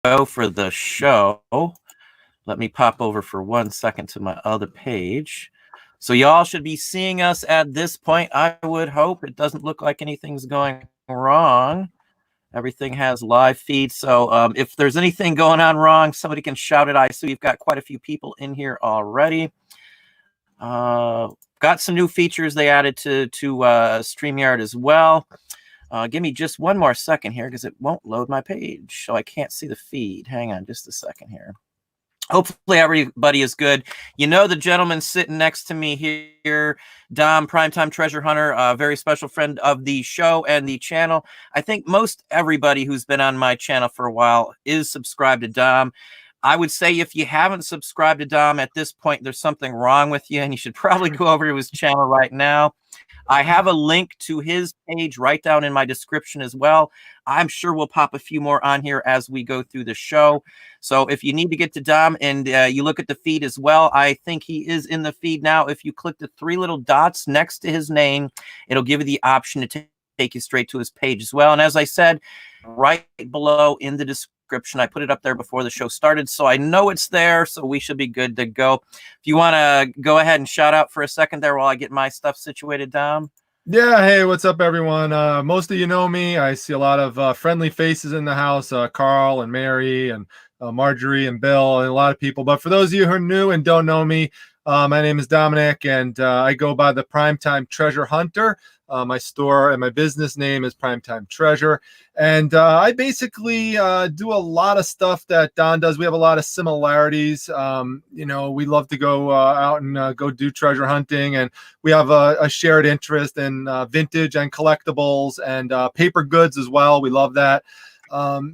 go for the show. Let me pop over for 1 second to my other page. So y'all should be seeing us at this point. I would hope it doesn't look like anything's going wrong. Everything has live feed. So if there's anything going on wrong, somebody can shout it. I see we've got quite a few people in here already. Got some new features they added to StreamYard as well. Give me just one more second here because it won't load my page, so I can't see the feed. Hang on just a second here. Hopefully everybody is good. You know the gentleman sitting next to me here, Dom, Primetime Treasure Hunter, a very special friend of the show and the channel. I think most everybody who's been on my channel for a while is subscribed to Dom. I would say if you haven't subscribed to Dom at this point, there's something wrong with you, and you should probably go over to his channel right now. I have a link to his page right down in my description as well. I'm sure we'll pop a few more on here as we go through the show. So if you need to get to Dom and you look at the feed as well, I think he is in the feed now. If you click the 3 little dots next to his name, it'll give you the option to take you straight to his page as well. And as I said, right below in the description, I put it up there before the show started, so I know it's there, so we should be good to go. If you want to go ahead and shout out for a second there while I get my stuff situated, Dom. Yeah, hey, what's up, everyone? Most of you know me. I see a lot of friendly faces in the house, Carl and Mary and Marjorie and Bill and a lot of people. But for those of you who are new and don't know me, my name is Dominic, and I go by the Primetime Treasure Hunter. My store and my business name is Primetime Treasure. And I basically do a lot of stuff that Don does. We have a lot of similarities. You know, we love to go out and go do treasure hunting. And we have a shared interest in vintage and collectibles and paper goods as well. We love that.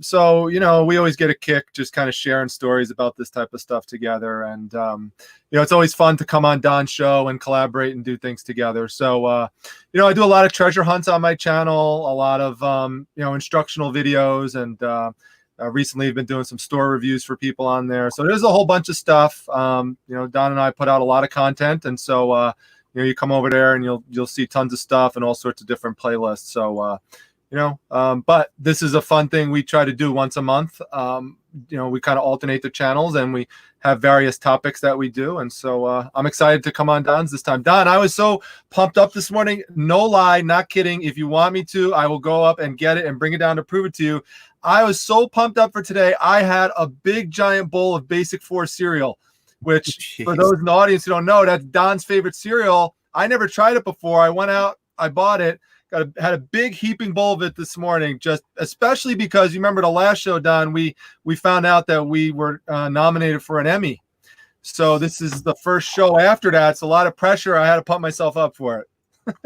So, you know, we always get a kick just kind of sharing stories about this type of stuff together. And, you know, it's always fun to come on Don's show and collaborate and do things together. So, you know, I do a lot of treasure hunts on my channel, a lot of, you know, instructional videos, and recently I've been doing some store reviews for people on there. So there's a whole bunch of stuff. You know, Don and I put out a lot of content. And so, you know, you come over there and you'll see tons of stuff and all sorts of different playlists. So, you know, but this is a fun thing we try to do once a month. You know, we kind of alternate the channels and we have various topics that we do. And so I'm excited to come on Don's this time. Don, I was so pumped up this morning. No lie, not kidding. If you want me to, I will go up and get it and bring it down to prove it to you. I was so pumped up for today. I had a big giant bowl of Basic 4 cereal, which for those in the audience who don't know, that's Don's favorite cereal. I never tried it before. I went out, I bought it. Had a big heaping bowl of it this morning, just especially because you remember the last show, Don, we found out that we were nominated for an Emmy. So this is the first show after that. It's a lot of pressure. I had to pump myself up for it.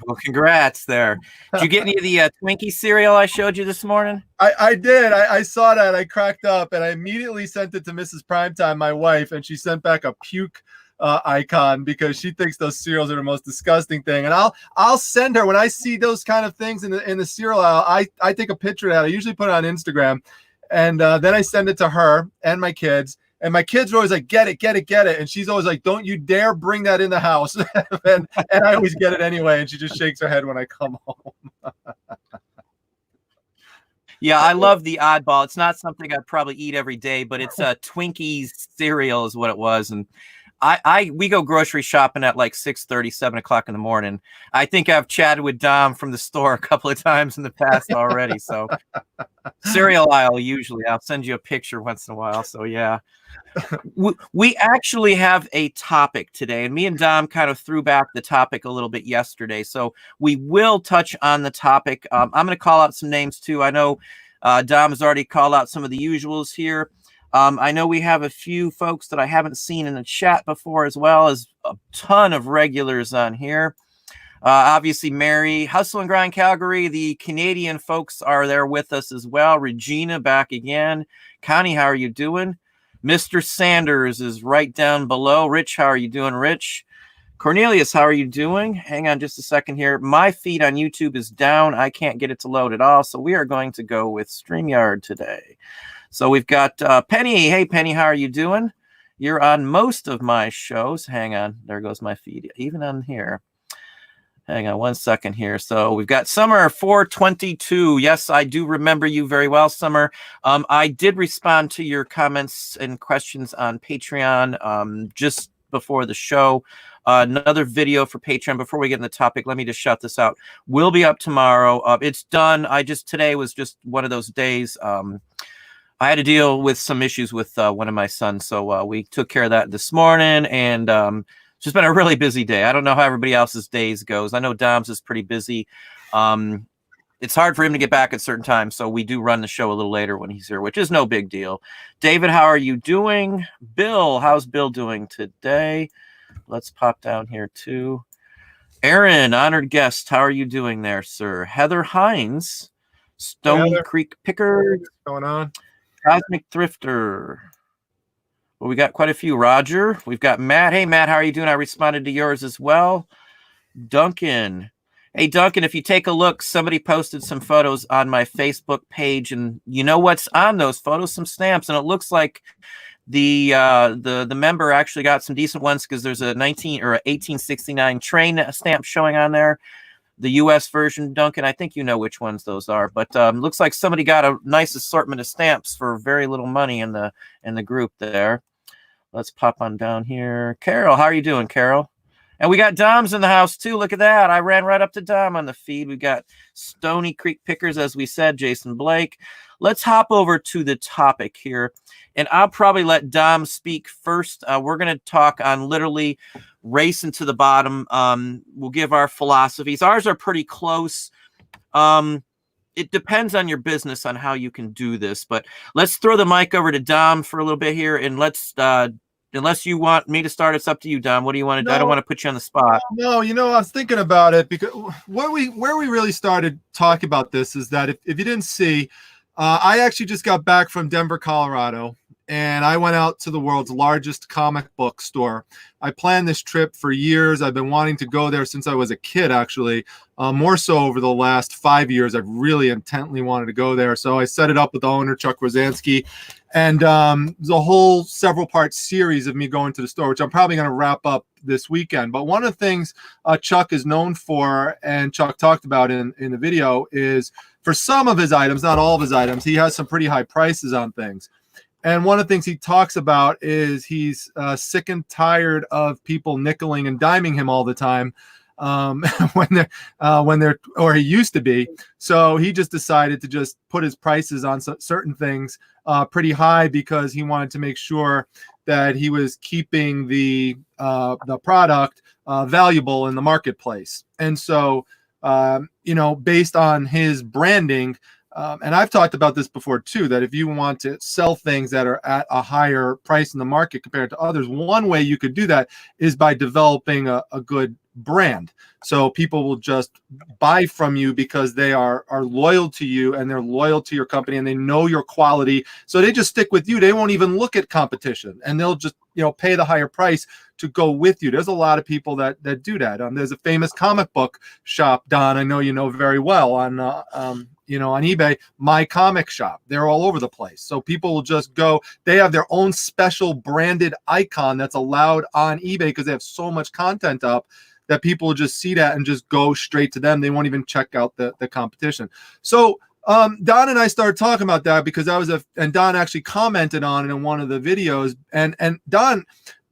Well, congrats there. Did you get any of the Twinkie cereal I showed you this morning? I did. I saw that. I cracked up and I immediately sent it to Mrs. Primetime, my wife, and she sent back a puke icon because she thinks those cereals are the most disgusting thing. And I'll send her when I see those kind of things in the cereal aisle. I take a picture of that. I usually put it on Instagram, and then I send it to her and my kids. And my kids are always like, get it, get it, get it. And she's always like, don't you dare bring that in the house. and I always get it anyway. And she just shakes her head when I come home. Yeah, I love the oddball. It's not something I'd probably eat every day, but it's a Twinkies cereal is what it was. And we go grocery shopping at like 6:30, 7 o'clock in the morning. I think I've chatted with Dom from the store a couple of times in the past already. So cereal aisle, usually I'll send you a picture once in a while. So yeah, we actually have a topic today, and me and Dom kind of threw back the topic a little bit yesterday. So we will touch on the topic. I'm going to call out some names too. I know Dom has already called out some of the usuals here. I know we have a few folks that I haven't seen in the chat before, as well as a ton of regulars on here. Obviously, Mary, Hustle and Grind Calgary, the Canadian folks are there with us as well. Regina back again. Connie, how are you doing? Mr. Sanders is right down below. Rich, how are you doing, Rich? Cornelius, how are you doing? Hang on just a second here. My feed on YouTube is down. I can't get it to load at all, so we are going to go with StreamYard today. So we've got Penny. Hey, Penny, how are you doing? You're on most of my shows. Hang on. There goes my feed. Even on here. Hang on one second here. So we've got Summer 422. Yes, I do remember you very well, Summer. I did respond to your comments and questions on Patreon just before the show. Another video for Patreon. Before we get in the topic, let me just shout this out. Will be up tomorrow. It's done. Today was just one of those days. I had to deal with some issues with one of my sons, so we took care of that this morning, and it's just been a really busy day. I don't know how everybody else's days goes. I know Dom's is pretty busy. It's hard for him to get back at certain times, so we do run the show a little later when he's here, which is no big deal. David, how are you doing? Bill, how's Bill doing today? Let's pop down here too. Aaron, honored guest, how are you doing there, sir? Heather Hines, Stony Creek Picker. What's going on? Cosmic Thrifter. Well, we got quite a few. Roger. We've got Matt. Hey, Matt, how are you doing? I responded to yours as well. Duncan. Hey, Duncan, if you take a look, somebody posted some photos on my Facebook page, and you know what's on those photos? Some stamps, and it looks like the member actually got some decent ones because there's a 1869 train stamp showing on there. The U.S. version, Duncan. I think you know which ones those are, but looks like somebody got a nice assortment of stamps for very little money in the group there. Let's pop on down here. Carol, how are you doing, Carol? And we got Dom's in the house too. Look at that. I ran right up to Dom on the feed. We got Stony Creek Pickers, as we said, Jason Blake. Let's hop over to the topic here, and I'll probably let Dom speak first. We're going to talk on literally racing to the bottom. We'll give our philosophies. Ours are pretty close. It depends on your business on how you can do this, but let's throw the mic over to Dom for a little bit here, and let's unless you want me to start, it's up to you, Dom. What do you want to do? I don't want to put you on the spot. No, I was thinking about it because where we really started talking about this is that if you didn't see, I actually just got back from Denver, Colorado, and I went out to the world's largest comic book store. I planned this trip for years. I've been wanting to go there since I was a kid, actually. More so over the last 5 years, I've really intently wanted to go there. So I set it up with the owner, Chuck Rosansky, and there's a whole several-part series of me going to the store, which I'm probably going to wrap up this weekend. But one of the things Chuck is known for, and Chuck talked about in the video, is for some of his items, not all of his items, he has some pretty high prices on things. And one of the things he talks about is he's sick and tired of people nickeling and diming him all the time when they're, or he used to be. So he just decided to just put his prices on certain things pretty high because he wanted to make sure that he was keeping the product valuable in the marketplace. And so, based on his branding, and I've talked about this before too, that if you want to sell things that are at a higher price in the market compared to others, one way you could do that is by developing a good brand. So people will just buy from you because they are loyal to you and they're loyal to your company and they know your quality. So they just stick with you. They won't even look at competition and they'll just, pay the higher price to go with you. There's a lot of people that do that. There's a famous comic book shop, Don, I know you know very well, on on eBay, My Comic Shop. They're all over the place. So people will just go, they have their own special branded icon that's allowed on eBay because they have so much content up that people will just see that and just go straight to them. They won't even check out the competition. So Don and I started talking about that because and Don actually commented on it in one of the videos. And Don,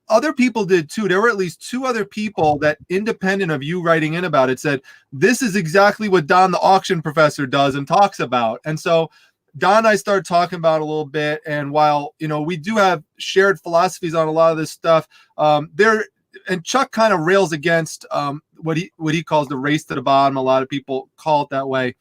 other people did too. There were at least two other people that, independent of you writing in about it, said, this is exactly what Don the auction professor does and talks about. And so Don and I started talking about it a little bit. And while, we do have shared philosophies on a lot of this stuff, and Chuck kind of rails against what he calls the race to the bottom. A lot of people call it that way.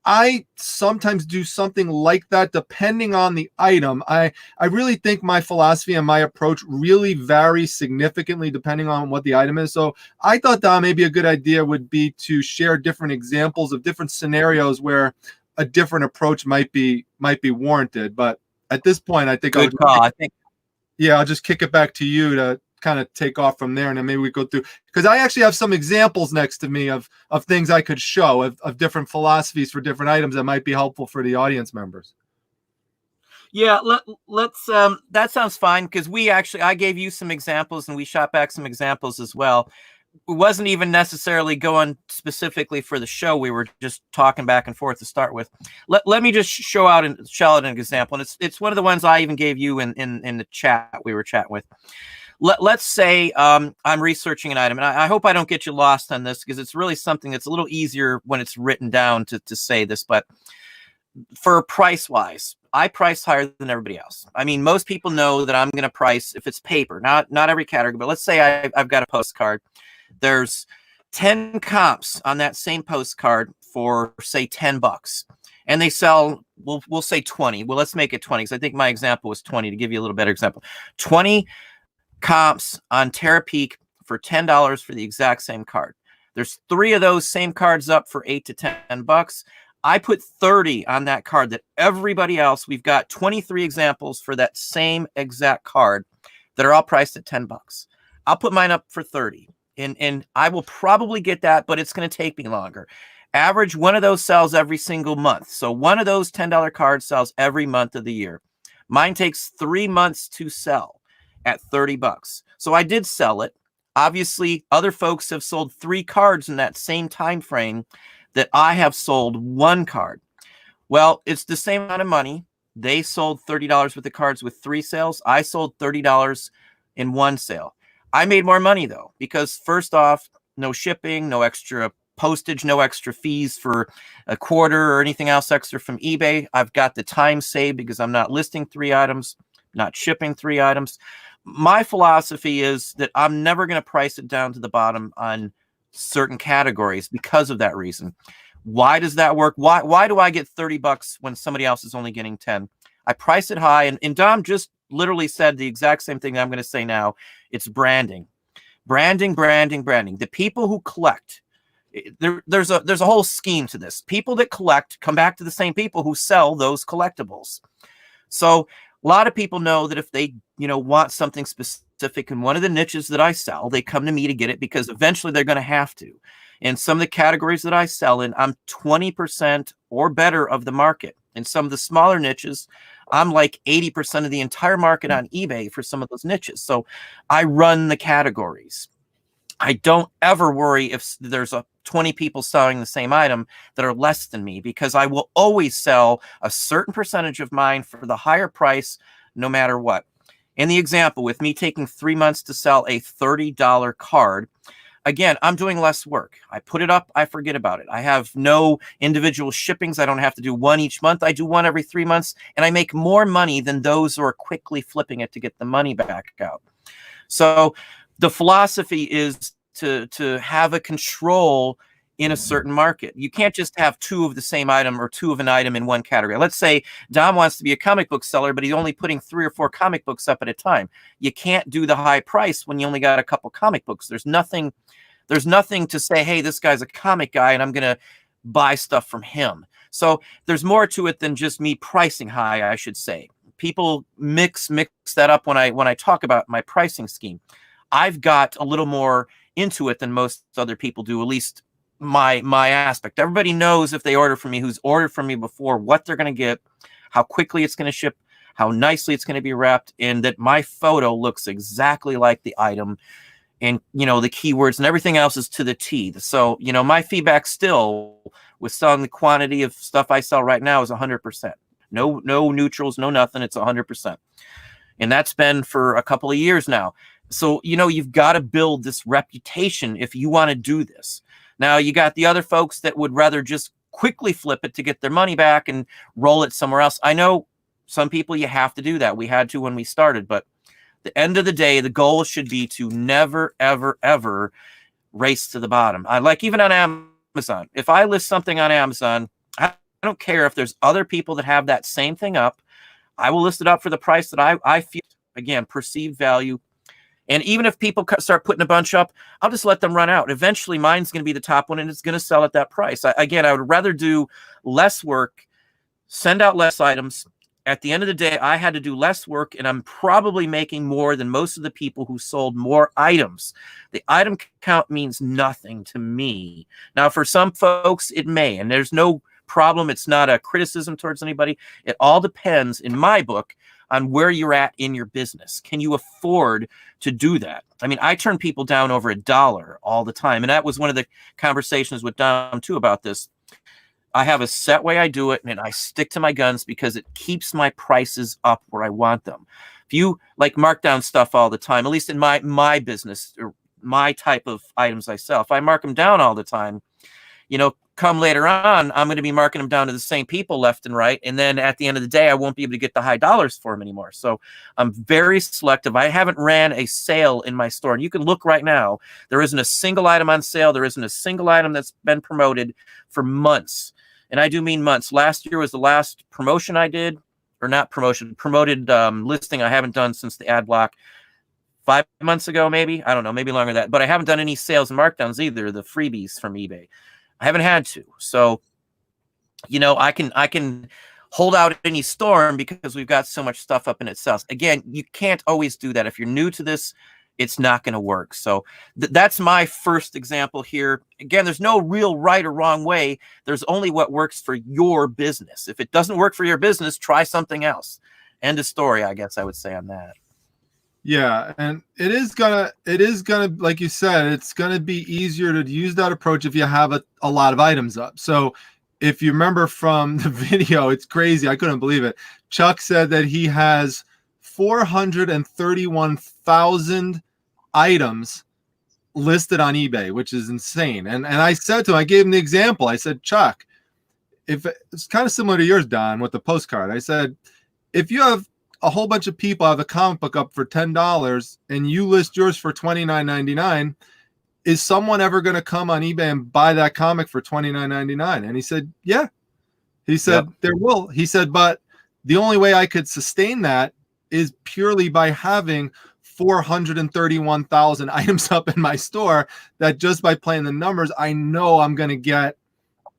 I sometimes do something like that depending on the item. I really think my philosophy and my approach really vary significantly depending on what the item is. So I thought that maybe a good idea would be to share different examples of different scenarios where a different approach might be warranted. But at this point, I think I'll just kick it back to you to kind of take off from there, and then maybe we go through, because I actually have some examples next to me of things I could show of different philosophies for different items that might be helpful for the audience members. Yeah, let's that sounds fine, because I gave you some examples and we shot back some examples as well. wasn't even necessarily going specifically for the show. We were just talking back and forth to start with. Let me just show out an example, and it's one of the ones I even gave you in the chat we were chatting with. Let's say I'm researching an item, and I hope I don't get you lost on this, because it's really something that's a little easier when it's written down to say this. But for price wise, I price higher than everybody else. I mean, most people know that I'm going to price if it's paper, not every category, but let's say I've got a postcard. There's 10 comps on that same postcard for, say, $10, and they sell, we'll say 20. Well, let's make it 20, because I think my example was 20, to give you a little better example. 20 comps on Terapeak for $10 for the exact same card. There's 3 of those same cards up for $8 to $10. I put 30 on that card that everybody else, we've got 23 examples for that same exact card that are all priced at $10. I'll put mine up for 30. And I will probably get that, but it's going to take me longer. Average, one of those sells every single month. So one of those $10 cards sells every month of the year. Mine takes 3 months to sell at $30. So I did sell it. Obviously, other folks have sold 3 cards in that same time frame that I have sold 1 card. Well, it's the same amount of money. They sold $30 worth of cards with 3 sales. I sold $30 in 1 sale. I made more money, though, because first off, no shipping, no extra postage, no extra fees for a quarter or anything else extra from eBay. I've got the time saved because I'm not listing 3 items, not shipping 3 items. My philosophy is that I'm never going to price it down to the bottom on certain categories because of that reason. Why does that work? Why do I get $30 when somebody else is only getting 10? I price it high, and Dom just literally said the exact same thing that I'm going to say now. It's branding. Branding. The people who collect, there's a whole scheme to this. People that collect come back to the same people who sell those collectibles. So a lot of people know that if they, want something specific in one of the niches that I sell, they come to me to get it because eventually they're going to have to. In some of the categories that I sell in, I'm 20% or better of the market. In some of the smaller niches, I'm like 80% of the entire market on eBay for some of those niches. So I run the categories. I don't ever worry if there's 20 people selling the same item that are less than me, because I will always sell a certain percentage of mine for the higher price, no matter what. In the example, with me taking 3 months to sell a $30 card, again, I'm doing less work. I put it up, I forget about it. I have no individual shippings. I don't have to do one each month. I do one every 3 months, and I make more money than those who are quickly flipping it to get the money back out. So the philosophy is to have a control in a certain market. You can't just have 2 of the same item or 2 of an item in one category. Let's say Dom wants to be a comic book seller, but he's only putting 3 or 4 comic books up at a time. You can't do the high price when you only got a couple comic books. There's nothing to say, hey, this guy's a comic guy and I'm going to buy stuff from him. So there's more to it than just me pricing high, I should say. People mix that up when I talk about my pricing scheme. I've got a little more into it than most other people do, at least my aspect. Everybody knows if they order from me, who's ordered from me before, what they're going to get, how quickly it's going to ship, how nicely it's going to be wrapped, and that my photo looks exactly like the item, and the keywords and everything else is to the T. So my feedback still with selling the quantity of stuff I sell right now is 100%. No neutrals, no nothing. It's 100%, and that's been for a couple of years now. So you've got to build this reputation if you want to do this. Now, you got the other folks that would rather just quickly flip it to get their money back and roll it somewhere else. I know some people, you have to do that. We had to when we started, but at the end of the day, the goal should be to never, ever, ever race to the bottom. I like, even on Amazon, if I list something on Amazon, I don't care if there's other people that have that same thing up. I will list it up for the price that I feel, again, perceived value. And even if people start putting a bunch up, I'll just let them run out. Eventually, mine's going to be the top one, and it's going to sell at that price. I would rather do less work, send out less items. At the end of the day, I had to do less work, and I'm probably making more than most of the people who sold more items. The item count means nothing to me. Now, for some folks, it may, and there's no problem. It's not a criticism towards anybody. It all depends, in my book, on where you're at in your business. Can you afford to do that? I mean, I turn people down over $1 all the time. And that was one of the conversations with Dom too about this. I have a set way I do it, and I stick to my guns because it keeps my prices up where I want them. If you like mark down stuff all the time, at least in my business or my type of items I sell, if I mark them down all the time, come later on, I'm going to be marking them down to the same people left and right. And then at the end of the day, I won't be able to get the high dollars for them anymore. So I'm very selective. I haven't ran a sale in my store. And you can look right now. There isn't a single item on sale. There isn't a single item that's been promoted for months. And I do mean months. Last year was the last promotion I did, or not promotion, promoted listing I haven't done since the ad block 5 months ago, maybe. I don't know, maybe longer than that. But I haven't done any sales and markdowns either, the freebies from eBay. I haven't had to. So, I can hold out any storm because we've got so much stuff up in itself. Again, you can't always do that. If you're new to this, it's not going to work. So that's my first example here. Again, there's no real right or wrong way. There's only what works for your business. If it doesn't work for your business, try something else. End of story, I guess I would say on that. Yeah, and it is gonna, like you said, it's gonna be easier to use that approach if you have a lot of items up. So if you remember from the video, it's crazy. I couldn't believe it. Chuck said that he has 431,000 items listed on eBay, which is insane. And I said to him, I gave him the example. I said, Chuck, if it's kind of similar to yours, Don, with the postcard. I said, if you have a whole bunch of people have a comic book up for $10 and you list yours for $29.99, is someone ever going to come on eBay and buy that comic for $29.99? And he said, yeah. He said, yep, there will. He said, but the only way I could sustain that is purely by having 431,000 items up in my store, that just by playing the numbers, I know I'm going to get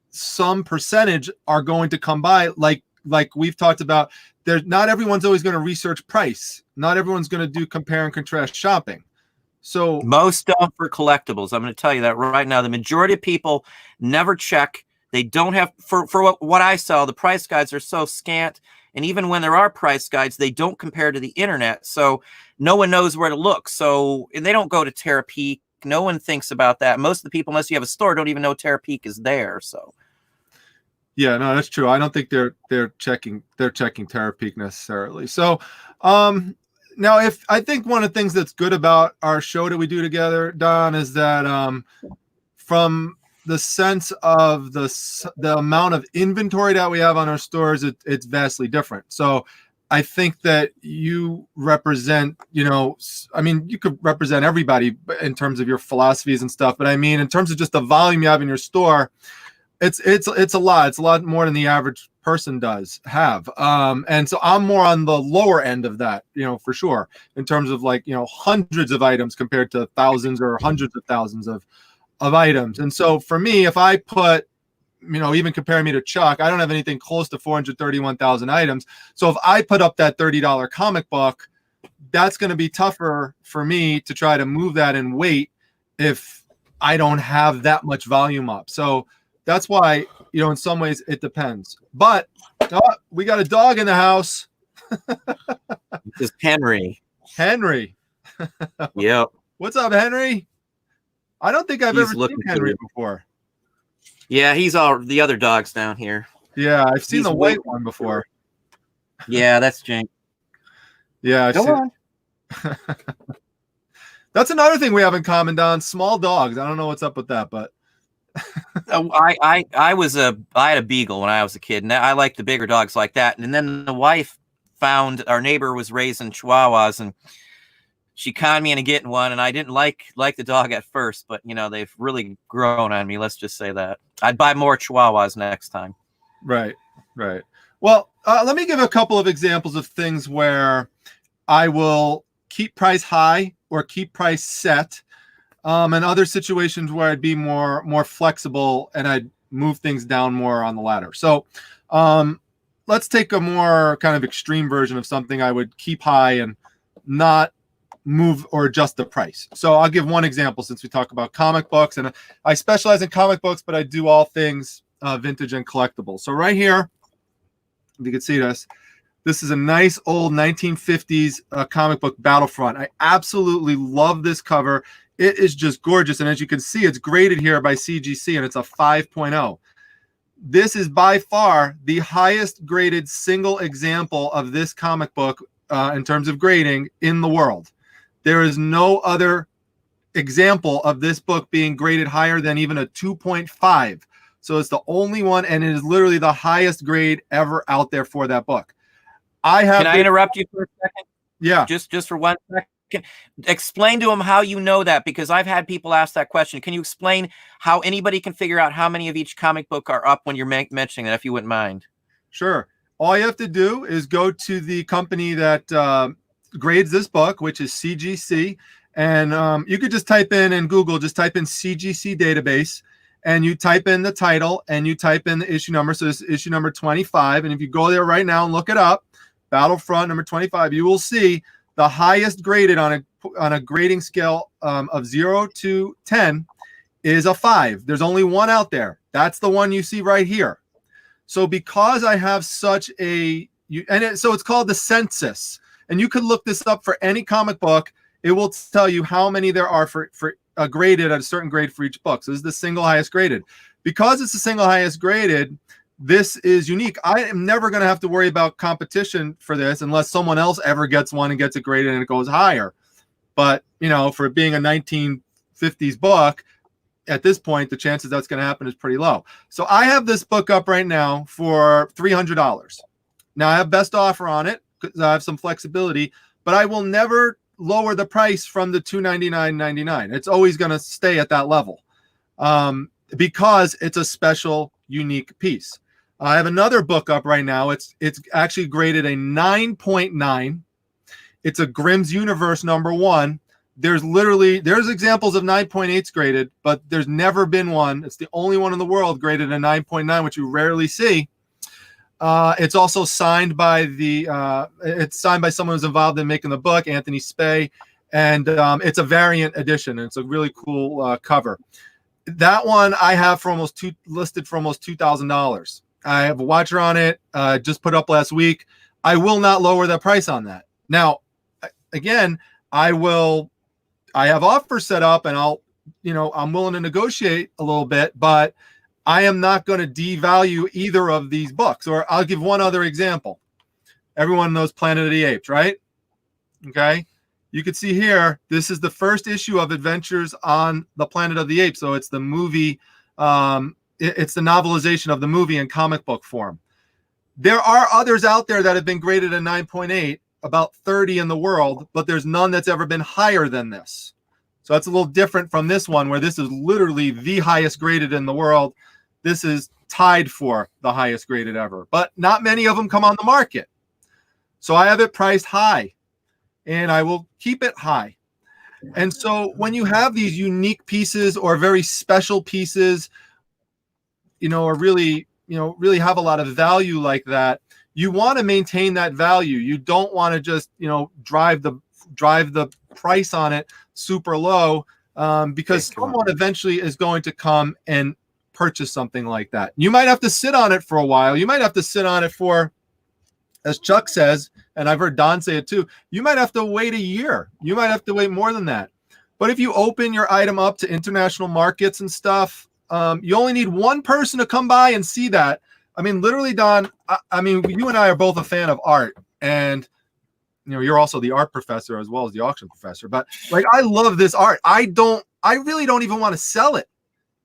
some percentage are going to come by. Like we've talked about, not everyone's always going to research price. Not everyone's going to do compare and contrast shopping. So most don't for collectibles. I'm going to tell you that right now. The majority of people never check. They don't have, for what I sell, the price guides are so scant. And even when there are price guides, they don't compare to the internet. So no one knows where to look. So, and they don't go to Terapeak. No one thinks about that. Most of the people, unless you have a store, don't even know Terapeak is there. So yeah, no, that's true. I don't think they're checking Terapeak necessarily. So now, if I think one of the things that's good about our show that we do together, Don, is that from the sense of the amount of inventory that we have on our stores, it's vastly different. So I think that you represent, I mean, you could represent everybody in terms of your philosophies and stuff, but I mean, in terms of just the volume you have in your store, it's a lot. It's a lot more than the average person does have. And so I'm more on the lower end of that, for sure, in terms of hundreds of items compared to thousands or hundreds of thousands of items. And so for me, if I put, even comparing me to Chuck, I don't have anything close to 431,000 items. So if I put up that $30 comic book, that's going to be tougher for me to try to move that in weight if I don't have that much volume up. So that's why, in some ways it depends. But we got a dog in the house. This is Henry. Henry. Yep. What's up, Henry? I don't think I've ever seen Henry before. Yeah, he's all the other dogs down here. Yeah, I've seen the white one before. Yeah, that's Jink. Yeah, go on. That's another thing we have in common, Don. Small dogs. I don't know what's up with that, but I had a beagle when I was a kid, and I like the bigger dogs like that. And then the wife found our neighbor was raising Chihuahuas, and she conned me into getting one, and I didn't like the dog at first, but they've really grown on me. Let's just say that. I'd buy more Chihuahuas next time. Right. Well, let me give a couple of examples of things where I will keep price high or keep price set, and other situations where I'd be more flexible and I'd move things down more on the ladder. So let's take a more kind of extreme version of something I would keep high and not move or adjust the price. So I'll give one example since we talk about comic books, and I specialize in comic books, but I do all things vintage and collectible. So right here, if you can see this, This is a nice old 1950s comic book, Battlefront. I absolutely love this cover. It is just gorgeous. And as you can see, it's graded here by CGC, and it's a 5.0. This is by far the highest graded single example of this comic book in terms of grading in the world. There is no other example of this book being graded higher than even a 2.5. So it's the only one, and it is literally the highest grade ever out there for that book. Can I interrupt you for a second? Yeah. Just for 1 second. Explain to them how you know that, because I've had people ask that question. Can you explain how anybody can figure out how many of each comic book are up when you're mentioning that, if you wouldn't mind? Sure. All you have to do is go to the company that grades this book, which is CGC. And you could just type in Google, just type in CGC database, and you type in the title and you type in the issue number. So this is issue number 25. And if you go there right now and look it up, Battlefront number 25, you will see the highest graded on a grading scale of 0 to 10 is a 5. There's only one out there. That's the one you see right here. So because I have such a, so it's called the census, and you could look this up for any comic book. It will tell you how many there are for graded at a certain grade for each book. So this is the single highest graded. Because it's the single highest graded, this is unique. I am never going to have to worry about competition for this unless someone else ever gets one and gets it graded and it goes higher. But, you know, for it being a 1950s book, at this point, the chances that's going to happen is pretty low. So I have this book up right now for $300. Now I have best offer on it because I have some flexibility, but I will never lower the price from the $299.99. It's always going to stay at that level because it's a special, unique piece. I have another book up right now. It's actually graded a 9.9. It's a Grimm's Universe #1. There's examples of 9.8s graded, but there's never been one. It's the only one in the world graded a 9.9, which you rarely see. It's also signed by it's signed by someone who's involved in making the book, Anthony Spey, and it's a variant edition. And it's a really cool cover. That one I have for listed for almost $2,000. I have a watcher on it, just put up last week. I will not lower the price on that. Now, again, I have offers set up, and I'm willing to negotiate a little bit, but I am not going to devalue either of these books. Or I'll give one other example. Everyone knows Planet of the Apes, right? Okay. You can see here, this is the first issue of Adventures on the Planet of the Apes. So it's the movie, it's the novelization of the movie in comic book form. There are others out there that have been graded a 9.8, about 30 in the world, but there's none that's ever been higher than this. So that's a little different from this one, where this is literally the highest graded in the world. This is tied for the highest graded ever, but not many of them come on the market. So I have it priced high, and I will keep it high. And so when you have these unique pieces or very special pieces, or really have a lot of value like that, you want to maintain that value. You don't want to just, drive the price on it super low, because someone eventually is going to come and purchase something like that. You might have to sit on it for a while. You might have to sit on it for, as Chuck says, and I've heard Don say it too, you might have to wait a year. You might have to wait more than that. But if you open your item up to international markets and stuff, you only need one person to come by and see that. I mean, literally, Don, I mean, you and I are both a fan of art, and you're also the art professor as well as the auction professor. But like, I love this art. I really don't even want to sell it.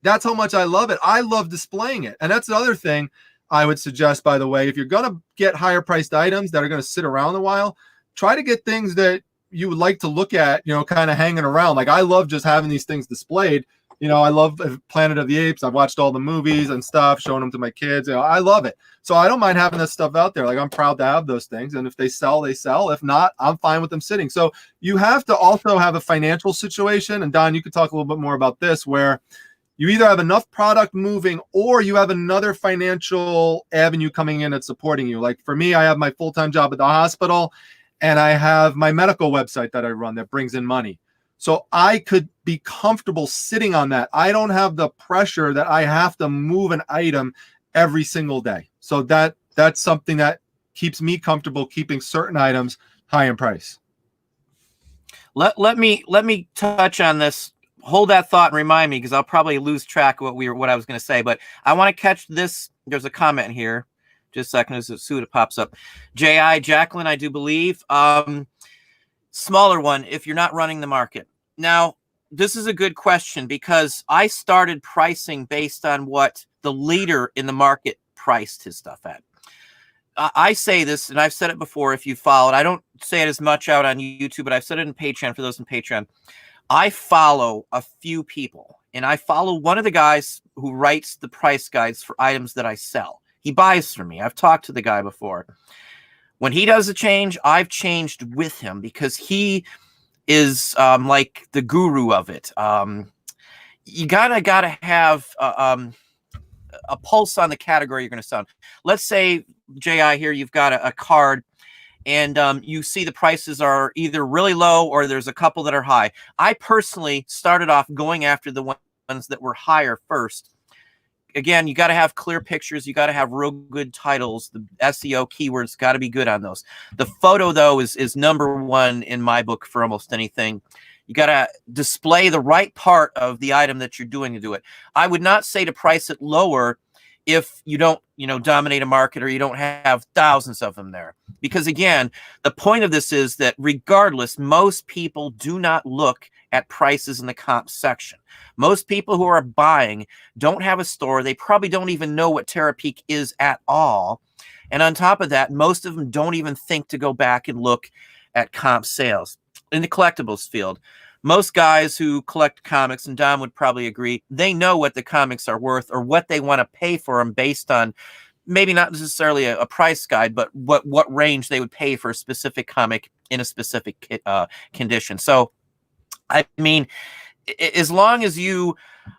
That's how much I love it. I love displaying it. And that's the other thing I would suggest, by the way. If you're going to get higher priced items that are going to sit around a while, try to get things that you would like to look at, kind of hanging around. Like, I love just having these things displayed. I love Planet of the Apes. I've watched all the movies and stuff, showing them to my kids. I love it. So I don't mind having that stuff out there. Like, I'm proud to have those things. And if they sell, they sell. If not, I'm fine with them sitting. So you have to also have a financial situation. And Don, you could talk a little bit more about this, where you either have enough product moving or you have another financial avenue coming in that's supporting you. Like for me, I have my full-time job at the hospital, and I have my medical website that I run that brings in money. So I could be comfortable sitting on that. I don't have the pressure that I have to move an item every single day. So that's something that keeps me comfortable keeping certain items high in price. Let me touch on this. Hold that thought and remind me, because I'll probably lose track of what I was going to say. But I want to catch this. There's a comment here. Just a second, as soon as it pops up. Jacqueline, I do believe. Smaller one, if you're not running the market. Now, this is a good question, because I started pricing based on what the leader in the market priced his stuff at. I say this, and I've said it before if you followed. I don't say it as much out on YouTube, but I've said it in Patreon for those in Patreon. I follow a few people, and I follow one of the guys who writes the price guides for items that I sell. He buys from me. I've talked to the guy before. When he does a change, I've changed with him, because he is like the guru of it. You gotta have a pulse on the category you're going to sell. Let's say, J.I. here, you've got a card, and you see the prices are either really low or there's a couple that are high. I personally started off going after the ones that were higher first. Again, you got to have clear pictures. You got to have real good titles. The SEO keywords got to be good on those. The photo, though, is number one in my book for almost anything. You got to display the right part of the item that you're doing to do it. I would not say to price it lower if you don't, dominate a market, or you don't have thousands of them there. Because again, the point of this is that regardless, most people do not look at prices in the comp section. Most people who are buying don't have a store. They probably don't even know what Terapeak is at all. And on top of that, most of them don't even think to go back and look at comp sales. In the collectibles field, most guys who collect comics, and Dom would probably agree, they know what the comics are worth or what they want to pay for them based on maybe not necessarily a price guide, but what range they would pay for a specific comic in a specific condition. So, I mean, as long as you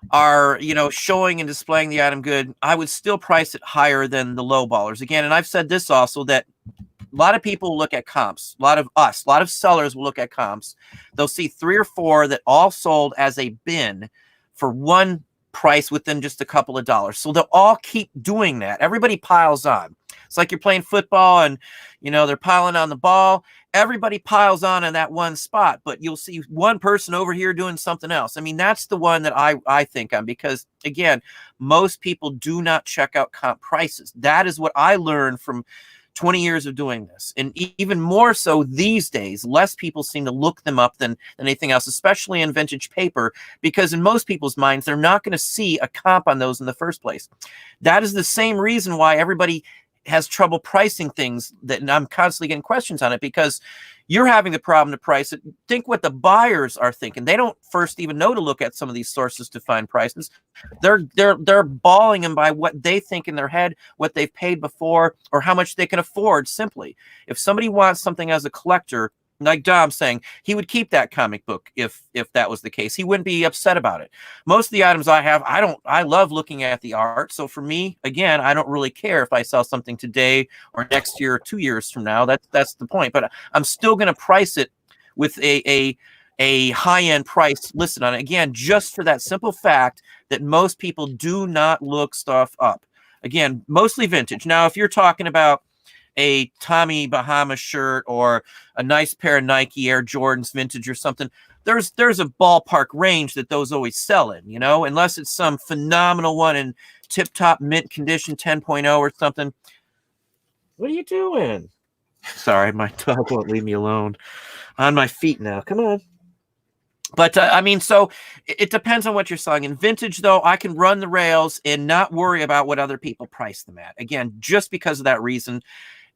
are, showing and displaying the item good, I would still price it higher than the low ballers. Again, and I've said this also, that a lot of people look at comps. A lot of sellers will look at comps. They'll see 3 or 4 that all sold as a bin for one price within just a couple of dollars. So they'll all keep doing that. Everybody piles on. It's like you're playing football and, they're piling on the ball. Everybody piles on in that one spot, but you'll see one person over here doing something else. I mean, that's the one that I think on, because again, most people do not check out comp prices. That is what I learned from 20 years of doing this. And even more so these days, less people seem to look them up than anything else, especially in vintage paper, because in most people's minds, they're not going to see a comp on those in the first place. That is the same reason why everybody has trouble pricing things, and I'm constantly getting questions on it, because you're having the problem to price it. Think what the buyers are thinking. They don't first even know to look at some of these sources to find prices. They're balling them by what they think in their head, what they've paid before, or how much they can afford. Simply, if somebody wants something as a collector, like Dom's saying, he would keep that comic book if that was the case. He wouldn't be upset about it. Most of the items I have, I love looking at the art. So for me, again, I don't really care if I sell something today or next year or 2 years from now. That's the point. But I'm still going to price it with a high-end price listed on it. Again, just for that simple fact that most people do not look stuff up. Again, mostly vintage. Now, if you're talking about a Tommy Bahama shirt or a nice pair of Nike Air Jordans vintage or something, there's a ballpark range that those always sell in, unless it's some phenomenal one in tip-top mint condition 10.0 or something. What are you doing? Sorry, my dog won't leave me alone. On my feet now. Come on. But so it depends on what you're selling. In vintage, though, I can run the rails and not worry about what other people price them at. Again, just because of that reason.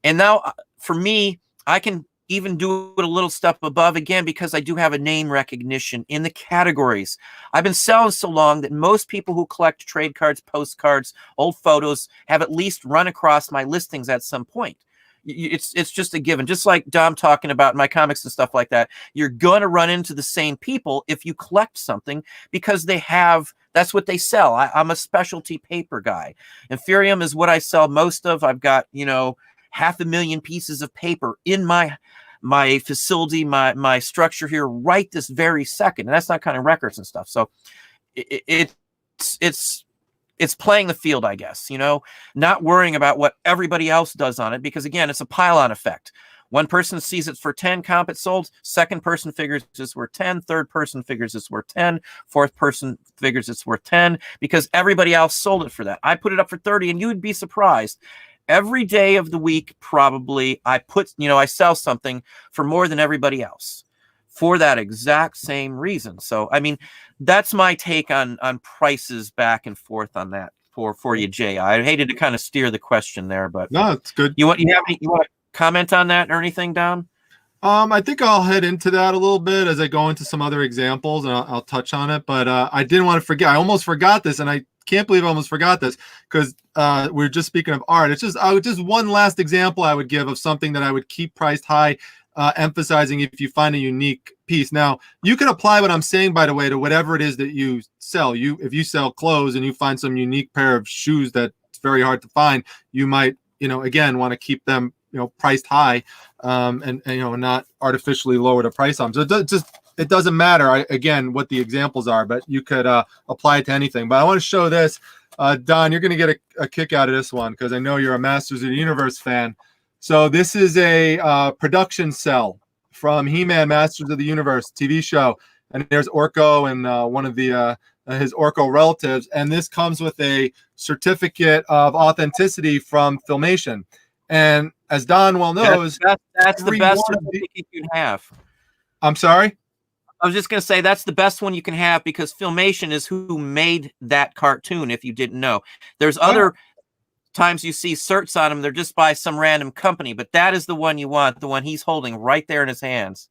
And now, for me, I can even do a little step above, again, because I do have a name recognition in the categories. I've been selling so long that most people who collect trade cards, postcards, old photos have at least run across my listings at some point. It's just a given. Just like Dom talking about my comics and stuff like that, you're going to run into the same people if you collect something, because that's what they sell. I'm a specialty paper guy. Inferium is what I sell most of. I've got, 500,000 pieces of paper in my facility, my structure here right this very second. And that's not kind of records and stuff. So it's it's playing the field, I guess, not worrying about what everybody else does on it, because again, it's a pile-on effect. One person sees it's for 10, comp it sold. Second person figures it's worth 10. Third person figures it's worth 10. Fourth person figures it's worth 10 because everybody else sold it for that. I put it up for 30, and you would be surprised. Every day of the week, probably, I sell something for more than everybody else for that exact same reason. So, I mean, that's my take on prices back and forth on that for you, Jay. I hated to kind of steer the question there, but no, it's good. You want to comment on that or anything, Don? I think I'll head into that a little bit as I go into some other examples, and I'll touch on it. But I didn't want to forget. I almost forgot this, and I can't believe I almost forgot this because we're just speaking of art. It's just one last example I would give of something that I would keep priced high, emphasizing if you find a unique piece. Now, you can apply what I'm saying, by the way, to whatever it is that you sell. If you sell clothes and you find some unique pair of shoes that's very hard to find, you might, again, want to keep them, priced high, and not artificially lower the price on them. So it doesn't matter, again, what the examples are, but you could apply it to anything. But I want to show this. Don, you're going to get a kick out of this one because I know you're a Masters of the Universe fan. So this is a production cell from He-Man Masters of the Universe TV show. And there's Orko and one of his Orko relatives. And this comes with a certificate of authenticity from Filmation. And as Don well knows, that's the best one you can have. I'm sorry? I was just going to say that's the best one you can have because Filmation is who made that cartoon, if you didn't know. There's other times you see certs on them, they're just by some random company, but that is the one you want, the one he's holding right there in his hands.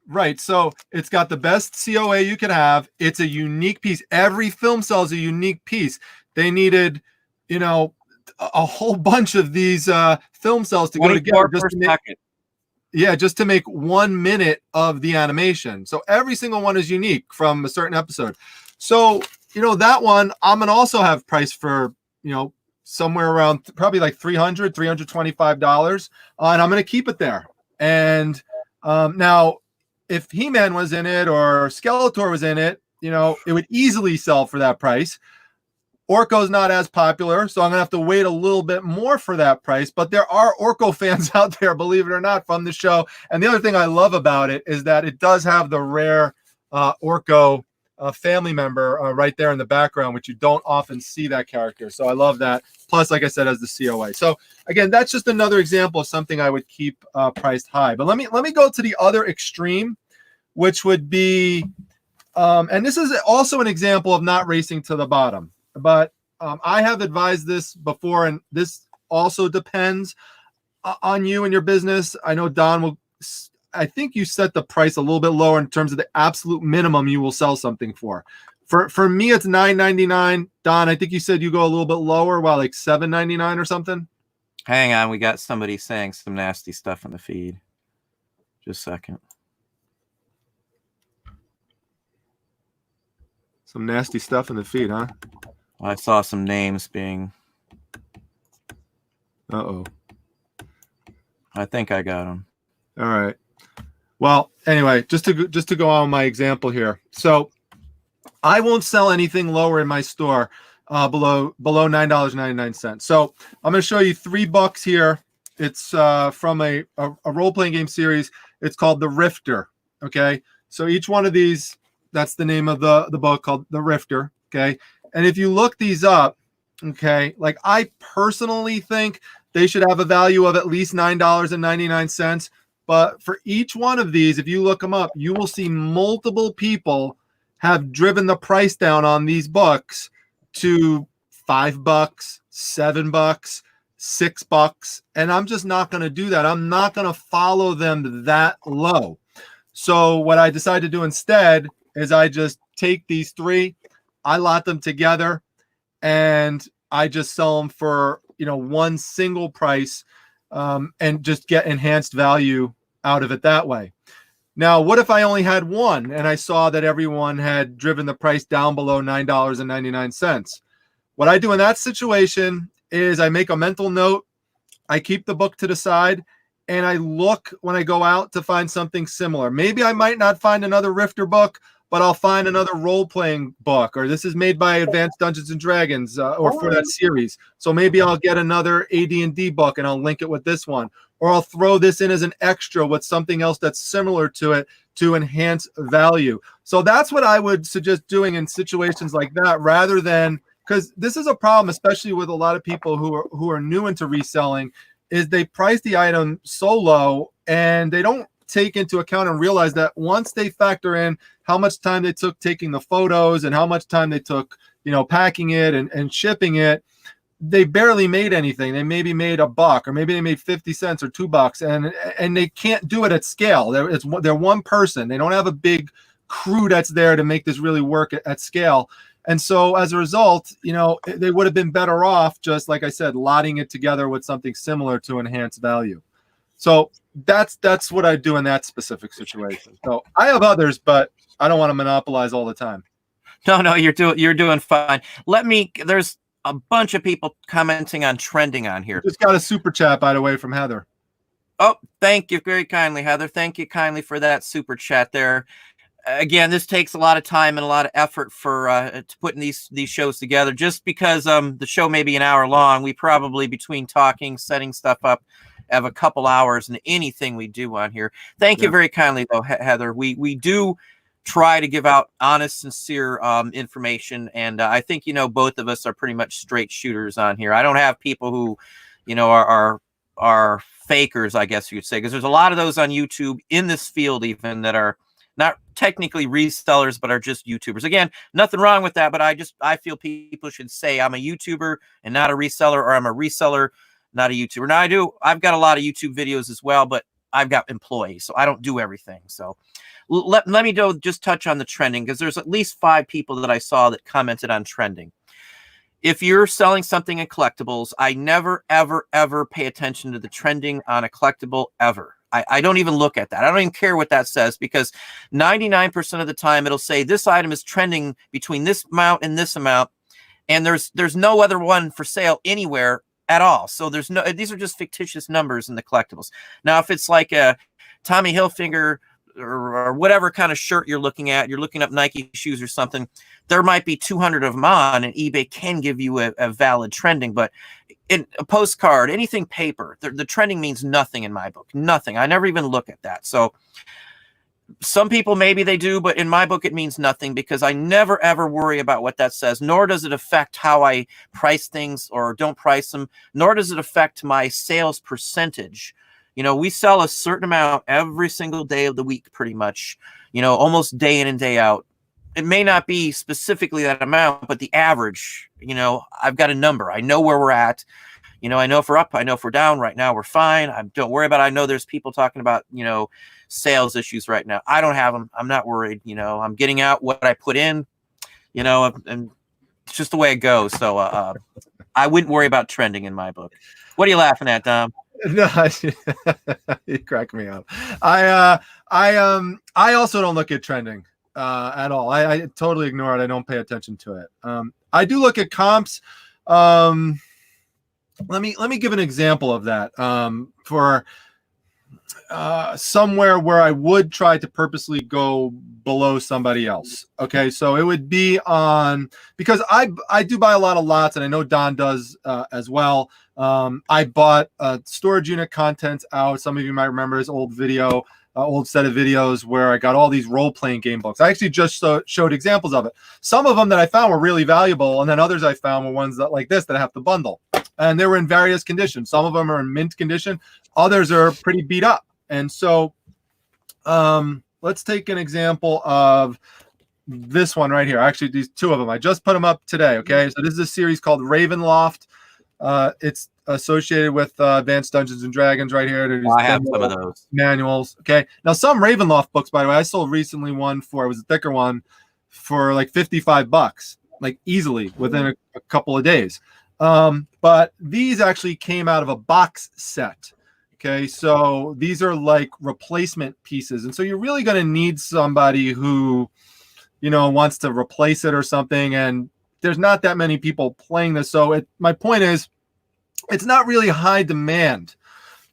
Right. So it's got the best COA you could have. It's a unique piece. Every film cell is a unique piece. They needed, a whole bunch of these film cells to go together just to make 1 minute of the animation. So every single one is unique from a certain episode. So, that one I'm going to also have priced for, somewhere around probably like $300, $325. And I'm going to keep it there. And now if He-Man was in it or Skeletor was in it, it would easily sell for that price. Orko's not as popular, so I'm going to have to wait a little bit more for that price. But there are Orko fans out there, believe it or not, from the show. And the other thing I love about it is that it does have the rare Orko family member right there in the background, which you don't often see that character. So I love that. Plus, like I said, as the COA. So again, that's just another example of something I would keep priced high. But let me go to the other extreme, which would be, and this is also an example of not racing to the bottom. But I have advised this before, and this also depends on you and your business. I know Don I think you set the price a little bit lower in terms of the absolute minimum you will sell something for. For me, it's $9.99. Don, I think you said you go a little bit lower, like $7.99 or something. Hang on, we got somebody saying some nasty stuff in the feed. Just a second. Some nasty stuff in the feed, huh? I saw some names being. Uh-oh. I think I got them. All right. Well, anyway, just to go on my example here. So I won't sell anything lower in my store below $9.99. So I'm going to show you $3 here. It's from a role-playing game series. It's called The Rifter. Okay. So each one of these, that's the name of the book, called The Rifter. Okay. And if you look these up, okay, like I personally think they should have a value of at least $9.99. But for each one of these, if you look them up, you will see multiple people have driven the price down on these books to $5, $7, $6. And I'm just not going to do that. I'm not going to follow them that low. So what I decided to do instead is I just take these three, I lot them together, and I just sell them for, one single price, and just get enhanced value out of it that way. Now, what if I only had one and I saw that everyone had driven the price down below $9.99? What I do in that situation is I make a mental note, I keep the book to the side, and I look when I go out to find something similar. Maybe I might not find another Rifter book, but I'll find another role-playing book, or this is made by Advanced Dungeons and Dragons, or for that series. So maybe I'll get another AD&D book and I'll link it with this one, or I'll throw this in as an extra with something else that's similar to it to enhance value. So that's what I would suggest doing in situations like that, rather than, because this is a problem, especially with a lot of people who are new into reselling, is they price the item so low and they don't take into account and realize that once they factor in how much time they took taking the photos and how much time they took, packing it and shipping it, they barely made anything. They maybe made $1, or maybe they made 50 cents or $2, and they can't do it at scale. They're one person. They don't have a big crew that's there to make this really work at scale. And so as a result, they would have been better off, just like I said, lotting it together with something similar to enhance value. So that's what I do in that specific situation. So I have others, but I don't want to monopolize all the time. No, you're doing fine. There's a bunch of people commenting on trending on here. Just got a super chat, by the way, from Heather. Oh, thank you very kindly, Heather. Thank you kindly for that super chat there. Again, this takes a lot of time and a lot of effort for to putting these shows together. Just because the show may be an hour long, we probably, between talking, setting stuff up, have a couple hours in anything we do on here. Thank you very kindly, though, Heather. We do try to give out honest, sincere information, and I think both of us are pretty much straight shooters on here. I don't have people who are fakers, I guess you could say, because there's a lot of those on YouTube in this field even that are not technically resellers, but are just YouTubers. Again, nothing wrong with that, but I feel people should say I'm a YouTuber and not a reseller, or I'm a reseller, not a YouTuber. Now I've got a lot of YouTube videos as well, but I've got employees, so I don't do everything. So let me just touch on the trending, because there's at least 5 people that I saw that commented on trending. If you're selling something in collectibles, I never, ever, ever pay attention to the trending on a collectible ever. I don't even look at that. I don't even care what that says, because 99% of the time it'll say this item is trending between this amount and this amount, and there's no other one for sale anywhere at all. So these are just fictitious numbers in the collectibles. Now, if it's like a Tommy Hilfiger or whatever kind of shirt you're looking up Nike shoes or something, there might be 200 of them on, and eBay can give you a valid trending. But in a postcard, anything paper, the trending means nothing in my book. Nothing. I never even look at that. So some people, maybe they do, but in my book, it means nothing, because I never, ever worry about what that says, nor does it affect how I price things or don't price them, nor does it affect my sales percentage. We sell a certain amount every single day of the week, pretty much, almost day in and day out. It may not be specifically that amount, but the average, I've got a number. I know where we're at. I know if we're up, I know if we're down. Right now, we're fine. Don't worry about it. I know there's people talking about, sales issues right now. I don't have them. I'm not worried. I'm getting out what I put in, and it's just the way it goes. So I wouldn't worry about trending in my book. What are you laughing at, Dom? No, you crack me up. I also don't look at trending at all. I totally ignore it. I don't pay attention to it. I do look at comps. Let me give an example of that. For somewhere where I would try to purposely go below somebody else. Okay, so it would be on, because I do buy a lot of lots, and I know Don does as well. I bought storage unit contents out. Some of you might remember this old set of videos where I got all these role-playing game books. I actually just showed examples of it. Some of them that I found were really valuable, and then others I found were ones that, like this, that I have to bundle. And they were in various conditions. Some of them are in mint condition. Others are pretty beat up. And so let's take an example of this one right here. Actually, these 2 of them. I just put them up today, okay? So this is a series called Ravenloft. It's associated with Advanced Dungeons and Dragons right here. I have some of those manuals. Okay. Now, some Ravenloft books, by the way, I sold recently one it was a thicker one, for like $55, like easily within a couple of days. But these actually came out of a box set. Okay. So these are like replacement pieces. And so you're really going to need somebody who, wants to replace it or something. And there's not that many people playing this. So my point is, it's not really high demand.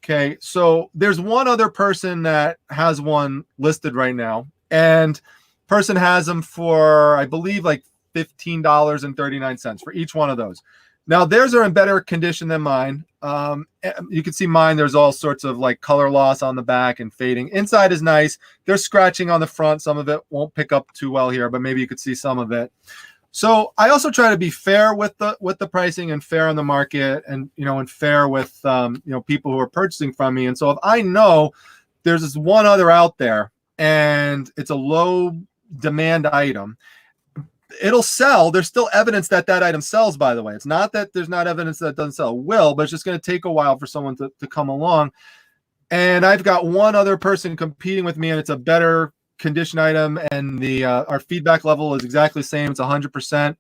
Okay. So there's one other person that has one listed right now, and Person has them for, I believe, like $15.39 for each one of those. Now theirs are in better condition than mine. You can see mine. There's all sorts of like color loss on the back and fading. Inside is nice. There's scratching on the front. Some of it won't pick up too well here, but maybe you could see some of it. So I also try to be fair with the pricing and fair on the market, and and fair with people who are purchasing from me. And so if I know there's this one other out there and it's a low demand item, it'll sell. There's still evidence that item sells, by the way. It's not that there's not evidence that it doesn't sell. It will, but it's just going to take a while for someone to come along. And I've got one other person competing with me, and it's a better condition item, and our feedback level is exactly the same. It's 100%.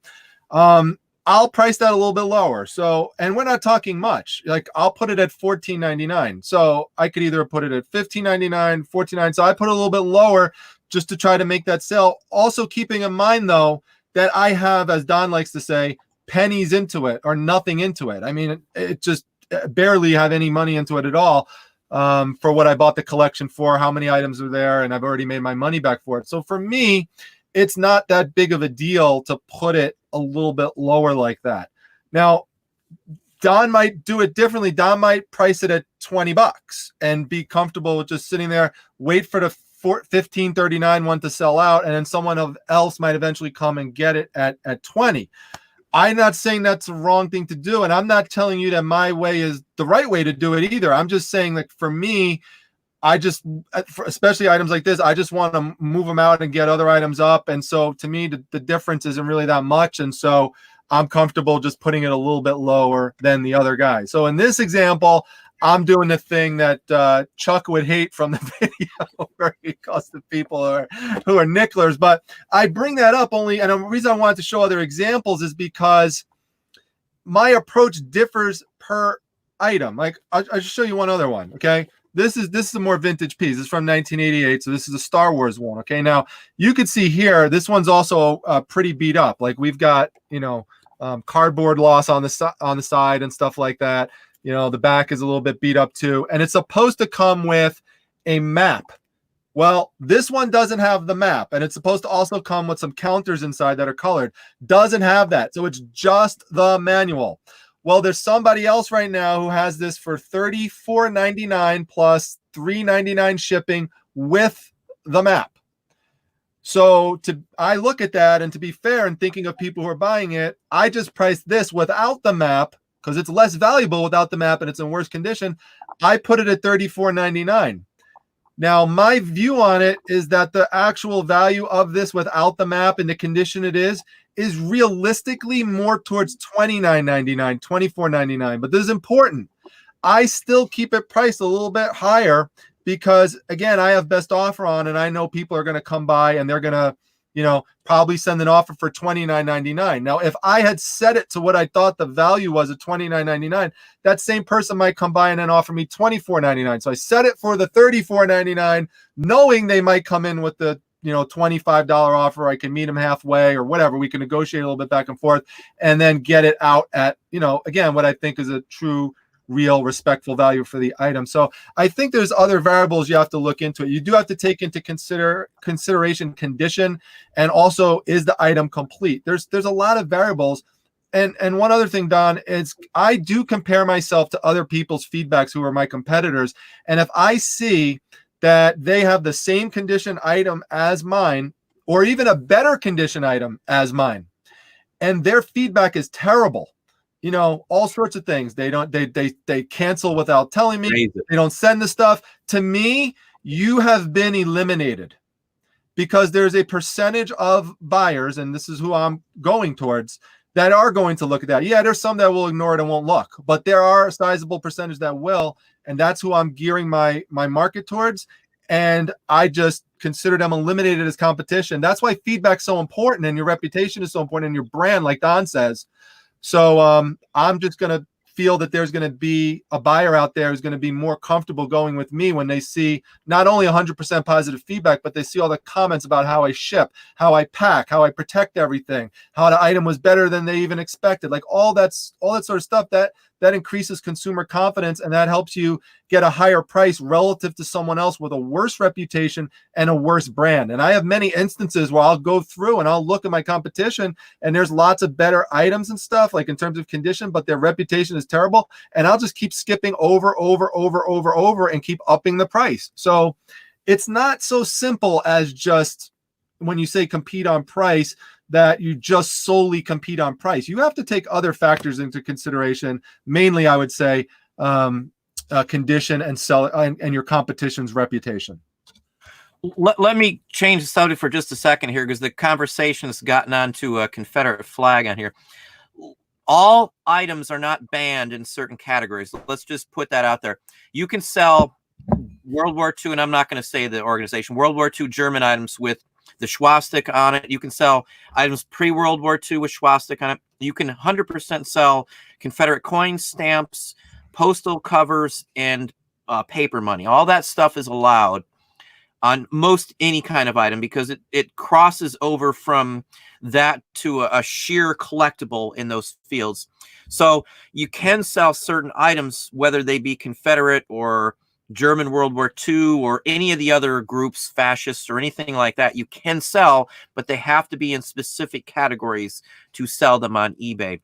I'll price that a little bit lower. So, and we're not talking much. Like, I'll put it at $14.99. So I could either put it at $15.99, $14.99. So I put it a little bit lower just to try to make that sell. Also keeping in mind, though, that I have, as Don likes to say, pennies into it or nothing into it. I mean, it just barely have any money into it at all for what I bought the collection for, how many items are there, and I've already made my money back for it. So for me, it's not that big of a deal to put it a little bit lower like that. Now, Don might do it differently. Don might price it at $20 and be comfortable with just sitting there, wait for the $15.39 one to sell out, and then someone else might eventually come and get it at $20. I'm not saying that's the wrong thing to do, and I'm not telling you that my way is the right way to do it either. I'm just saying that for me, especially items like this, I just want to move them out and get other items up. And so to me, the difference isn't really that much. And so I'm comfortable just putting it a little bit lower than the other guy. So in this example, I'm doing the thing that Chuck would hate from the video, where he calls the people who are nicklers. But I bring that up only, and the reason I wanted to show other examples is because my approach differs per item. Like, I'll just show you one other one. Okay, this is a more vintage piece. This is from 1988, so this is a Star Wars one. Okay, now you can see here, this one's also pretty beat up. Like, we've got cardboard loss on the side and stuff like that. The back is a little bit beat up too, and it's supposed to come with a map. Well, this one doesn't have the map, and it's supposed to also come with some counters inside that are colored. Doesn't have that, so it's just the manual. Well, there's somebody else right now who has this for $34.99 plus $3.99 shipping with the map. So I look at that, and to be fair and thinking of people who are buying it, I just priced this without the map because it's less valuable without the map and it's in worse condition. I put it at $34.99. Now, my view on it is that the actual value of this without the map and the condition it is realistically more towards $29.99, $24.99. But this is important. I still keep it priced a little bit higher because, again, I have best offer on, and I know people are going to come by and they're going to, probably send an offer for $29.99. Now, if I had set it to what I thought the value was at $29.99, that same person might come by and then offer me $24.99. So I set it for the $34.99, knowing they might come in with the $25 offer. I can meet them halfway or whatever. We can negotiate a little bit back and forth and then get it out at, again, what I think is a true, real, respectful value for the item. So I think there's other variables you have to look into it. You do have to take into consideration condition, and also, is the item complete? There's a lot of variables. And one other thing, Don, is I do compare myself to other people's feedbacks who are my competitors. And if I see that they have the same condition item as mine, or even a better condition item as mine, and their feedback is terrible, all sorts of things. They cancel without telling me. Crazy. They don't send the stuff to me. You have been eliminated, because there's a percentage of buyers, and this is who I'm going towards, that are going to look at that. Yeah, there's some that will ignore it and won't look, but there are a sizable percentage that will, and that's who I'm gearing my market towards. And I just consider them eliminated as competition. That's why feedback's so important, and your reputation is so important, and your brand, like Don says. So I'm just going to feel that there's going to be a buyer out there who's going to be more comfortable going with me when they see not only 100% positive feedback, but they see all the comments about how I ship, how I pack, how I protect everything, how the item was better than they even expected. Like all that sort of stuff, that increases consumer confidence, and that helps you get a higher price relative to someone else with a worse reputation and a worse brand. And I have many instances where I'll go through and I'll look at my competition, and there's lots of better items and stuff, like in terms of condition, but their reputation is terrible. And I'll just keep skipping over and keep upping the price. So it's not so simple as just, when you say compete on price, that you just solely compete on price. You have to take other factors into consideration. Mainly, I would say, condition and and your competition's reputation. Let me change the subject for just a second here, because the conversation has gotten onto a Confederate flag on here. All items are not banned in certain categories. Let's just put that out there. You can sell World War II, and I'm not going to say the organization, World War II German items with the swastika on it. You can sell items pre-World War II with swastika on it. You can 100% sell Confederate coins, stamps, postal covers, and paper money. All that stuff is allowed on most any kind of item, because it crosses over from that to a sheer collectible in those fields. So you can sell certain items, whether they be Confederate or German World War II or any of the other groups, fascists or anything like that, you can sell, but they have to be in specific categories to sell them on eBay.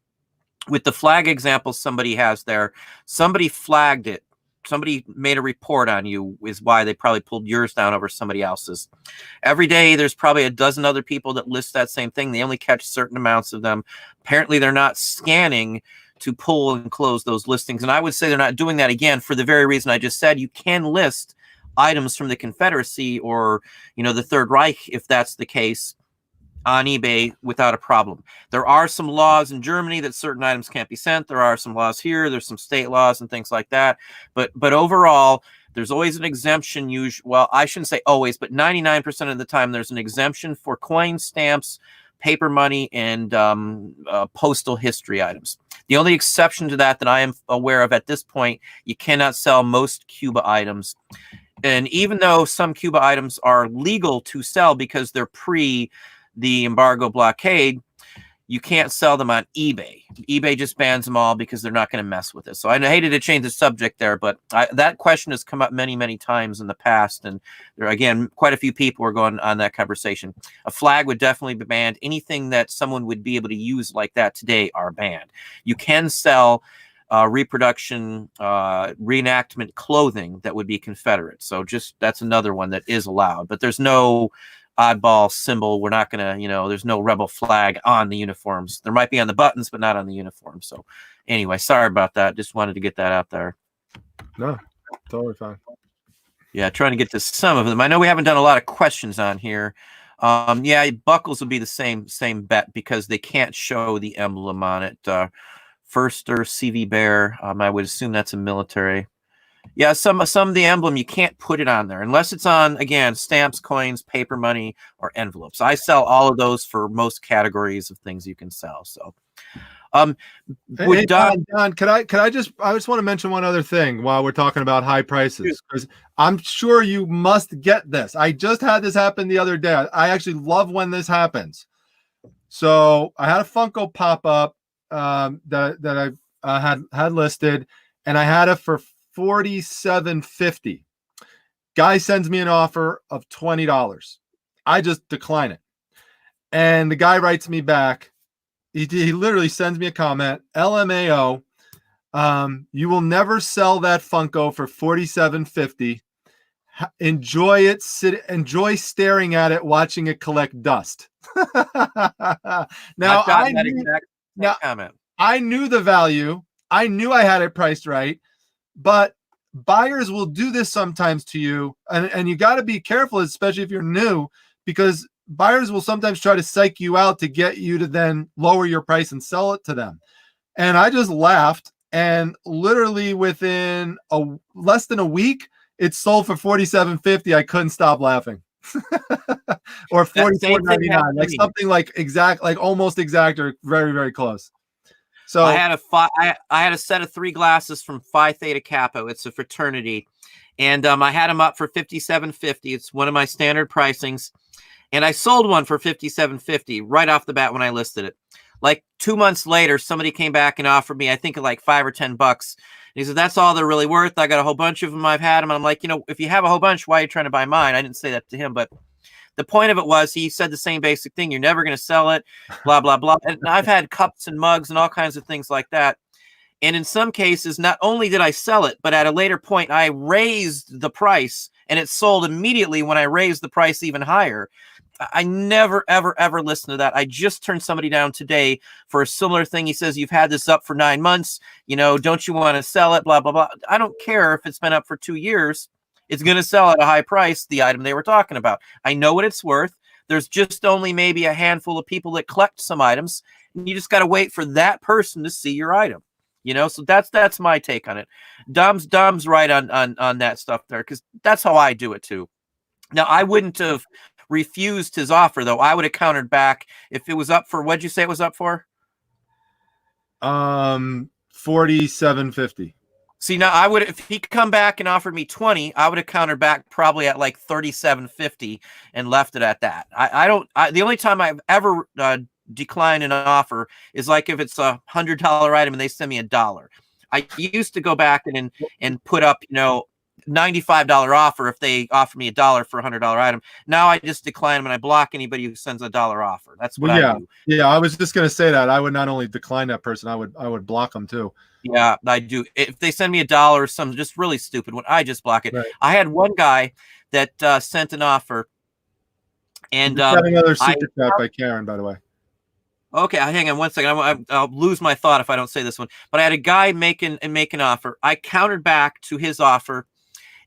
With the flag example somebody has there, somebody flagged it. Somebody made a report on you, is why they probably pulled yours down over somebody else's. Every day, there's probably a dozen other people that list that same thing. They only catch certain amounts of them. Apparently, they're not scanning to pull and close those listings. And I would say they're not doing that, again, for the very reason I just said. You can list items from the Confederacy or, the Third Reich, if that's the case, on eBay without a problem. There are some laws in Germany that certain items can't be sent. There are some laws here. There's some state laws and things like that. But overall, there's always an exemption. Well, I shouldn't say always, but 99% of the time, there's an exemption for coins, stamps, paper money, and postal history items. The only exception to that I am aware of at this point, you cannot sell most Cuba items. And even though some Cuba items are legal to sell because they're pre the embargo blockade, you can't sell them on eBay. eBay just bans them all because they're not going to mess with it. So I hated to change the subject there, but that question has come up many, many times in the past. And there, again, quite a few people are going on that conversation. A flag would definitely be banned. Anything that someone would be able to use like that today are banned. You can sell reproduction, reenactment clothing that would be Confederate. So that's another one that is allowed, but there's no oddball symbol. We're not going to, there's no rebel flag on the uniforms. There might be on the buttons, but not on the uniform. So anyway, sorry about that. Just wanted to get that out there. No, totally fine. Yeah, trying to get to some of them. I know we haven't done a lot of questions on here. Yeah, buckles will be the same bet because they can't show the emblem on it. Firster, CV Bear, I would assume that's a military. Yeah, some of the emblem, you can't put it on there unless it's on, again, stamps, coins, paper money, or envelopes. I sell all of those for most categories of things you can sell. So, hey, Don, I just want to mention one other thing while we're talking about high prices, because I'm sure you must get this. I just had this happen the other day. I actually love when this happens. So I had a Funko pop up that I had listed, and I had it for $47.50. Guy sends me an offer of $20. I just decline it. And the guy writes me back. He literally sends me a comment, LMAO, you will never sell that Funko for $47.50. Enjoy staring at it, watching it collect dust. Now, I knew the value. I knew I had it priced right. But buyers will do this sometimes to you, and you got to be careful, especially if you're new, because buyers will sometimes try to psych you out to get you to then lower your price and sell it to them. And I just laughed, and literally within less than a week, it sold for $47.50. I couldn't stop laughing. Or $44.99, like something like almost exact or very, very close. So I had a set of 3 glasses from Phi Theta Kappa. It's a fraternity, and I had them up for $57.50. It's one of my standard pricings, and I sold one for $57.50 right off the bat when I listed it. Like 2 months later, somebody came back and offered me, I think like $5 or $10. And he said, that's all they're really worth. I got a whole bunch of them. I've had them. And I'm like, if you have a whole bunch, why are you trying to buy mine? I didn't say that to him, but the point of it was he said the same basic thing. You're never going to sell it, blah, blah, blah. And I've had cups and mugs and all kinds of things like that. And in some cases, not only did I sell it, but at a later point, I raised the price and it sold immediately when I raised the price even higher. I never, ever, ever listen to that. I just turned somebody down today for a similar thing. He says, you've had this up for 9 months. Don't you want to sell it? Blah, blah, blah. I don't care if it's been up for 2 years. It's going to sell at a high price, the item they were talking about. I know what it's worth. There's just only maybe a handful of people that collect some items. And you just got to wait for that person to see your item. So that's my take on it. Dom's right on that stuff there, because that's how I do it too. Now, I wouldn't have refused his offer, though. I would have countered back if it was up for, what'd you say it was up for? 47.50. See, now I would, if he come back and offered me 20, I would have countered back probably at like 37.50 and left it at that. The only time I've ever declined an offer is like if it's $100 item and they send me $1. I used to go back and put up, $95 offer if they offer me $1 for a $100 item. Now I just decline them and I block anybody who sends $1 offer. That's what I do. Yeah, I was just gonna say that I would not only decline that person, I would block them too. Yeah, I do. If they send me $1 or something just really stupid one, I just block it. Right. I had one guy that sent an offer, and got another super chat by Karen, by the way. Okay, hang on one second. I'll lose my thought if I don't say this one. But I had a guy make an offer. I countered back to his offer,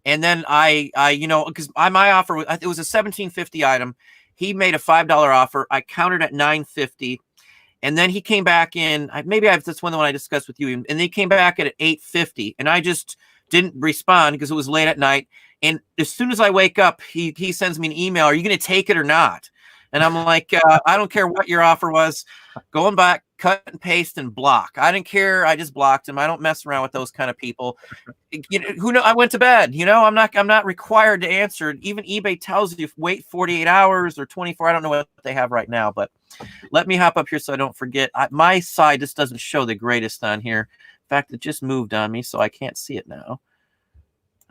and then I because my offer was, it was a $17.50 item. He made a $5 offer. I countered at $9.50, and then he came back in. That's one I discussed with you, and he came back at $8.50, and I just didn't respond because it was late at night. And as soon as I wake up, he sends me an email. Are you going to take it or not? And I'm like, I don't care what your offer was. Going back, cut and paste and block. I didn't care. I just blocked him. I don't mess around with those kind of people. Who know? I went to bed. I'm not required to answer. Even eBay tells you wait 48 hours or 24. I don't know what they have right now, but let me hop up here so I don't forget. My side just doesn't show the greatest on here. In fact, it just moved on me, so I can't see it now.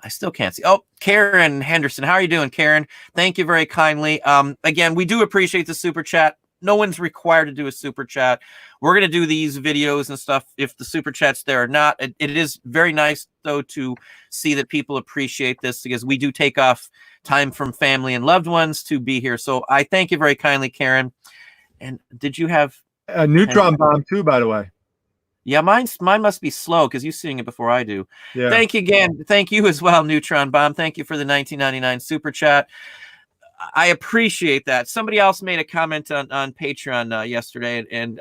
I still can't see. Oh, Karen Henderson. How are you doing, Karen? Thank you very kindly. Again, we do appreciate the super chat. No one's required to do a super chat. We're going to do these videos and stuff if the super chat's there or not. It is very nice, though, to see that people appreciate this, because we do take off time from family and loved ones to be here. So I thank you very kindly, Karen. And did you have a neutron bomb too, by the way? Yeah, mine must be slow because you're seeing it before I do. Yeah. Thank you again. Thank you as well, Neutron Bomb. Thank you for the 19.99 super chat. I appreciate that. Somebody else made a comment on Patreon yesterday, and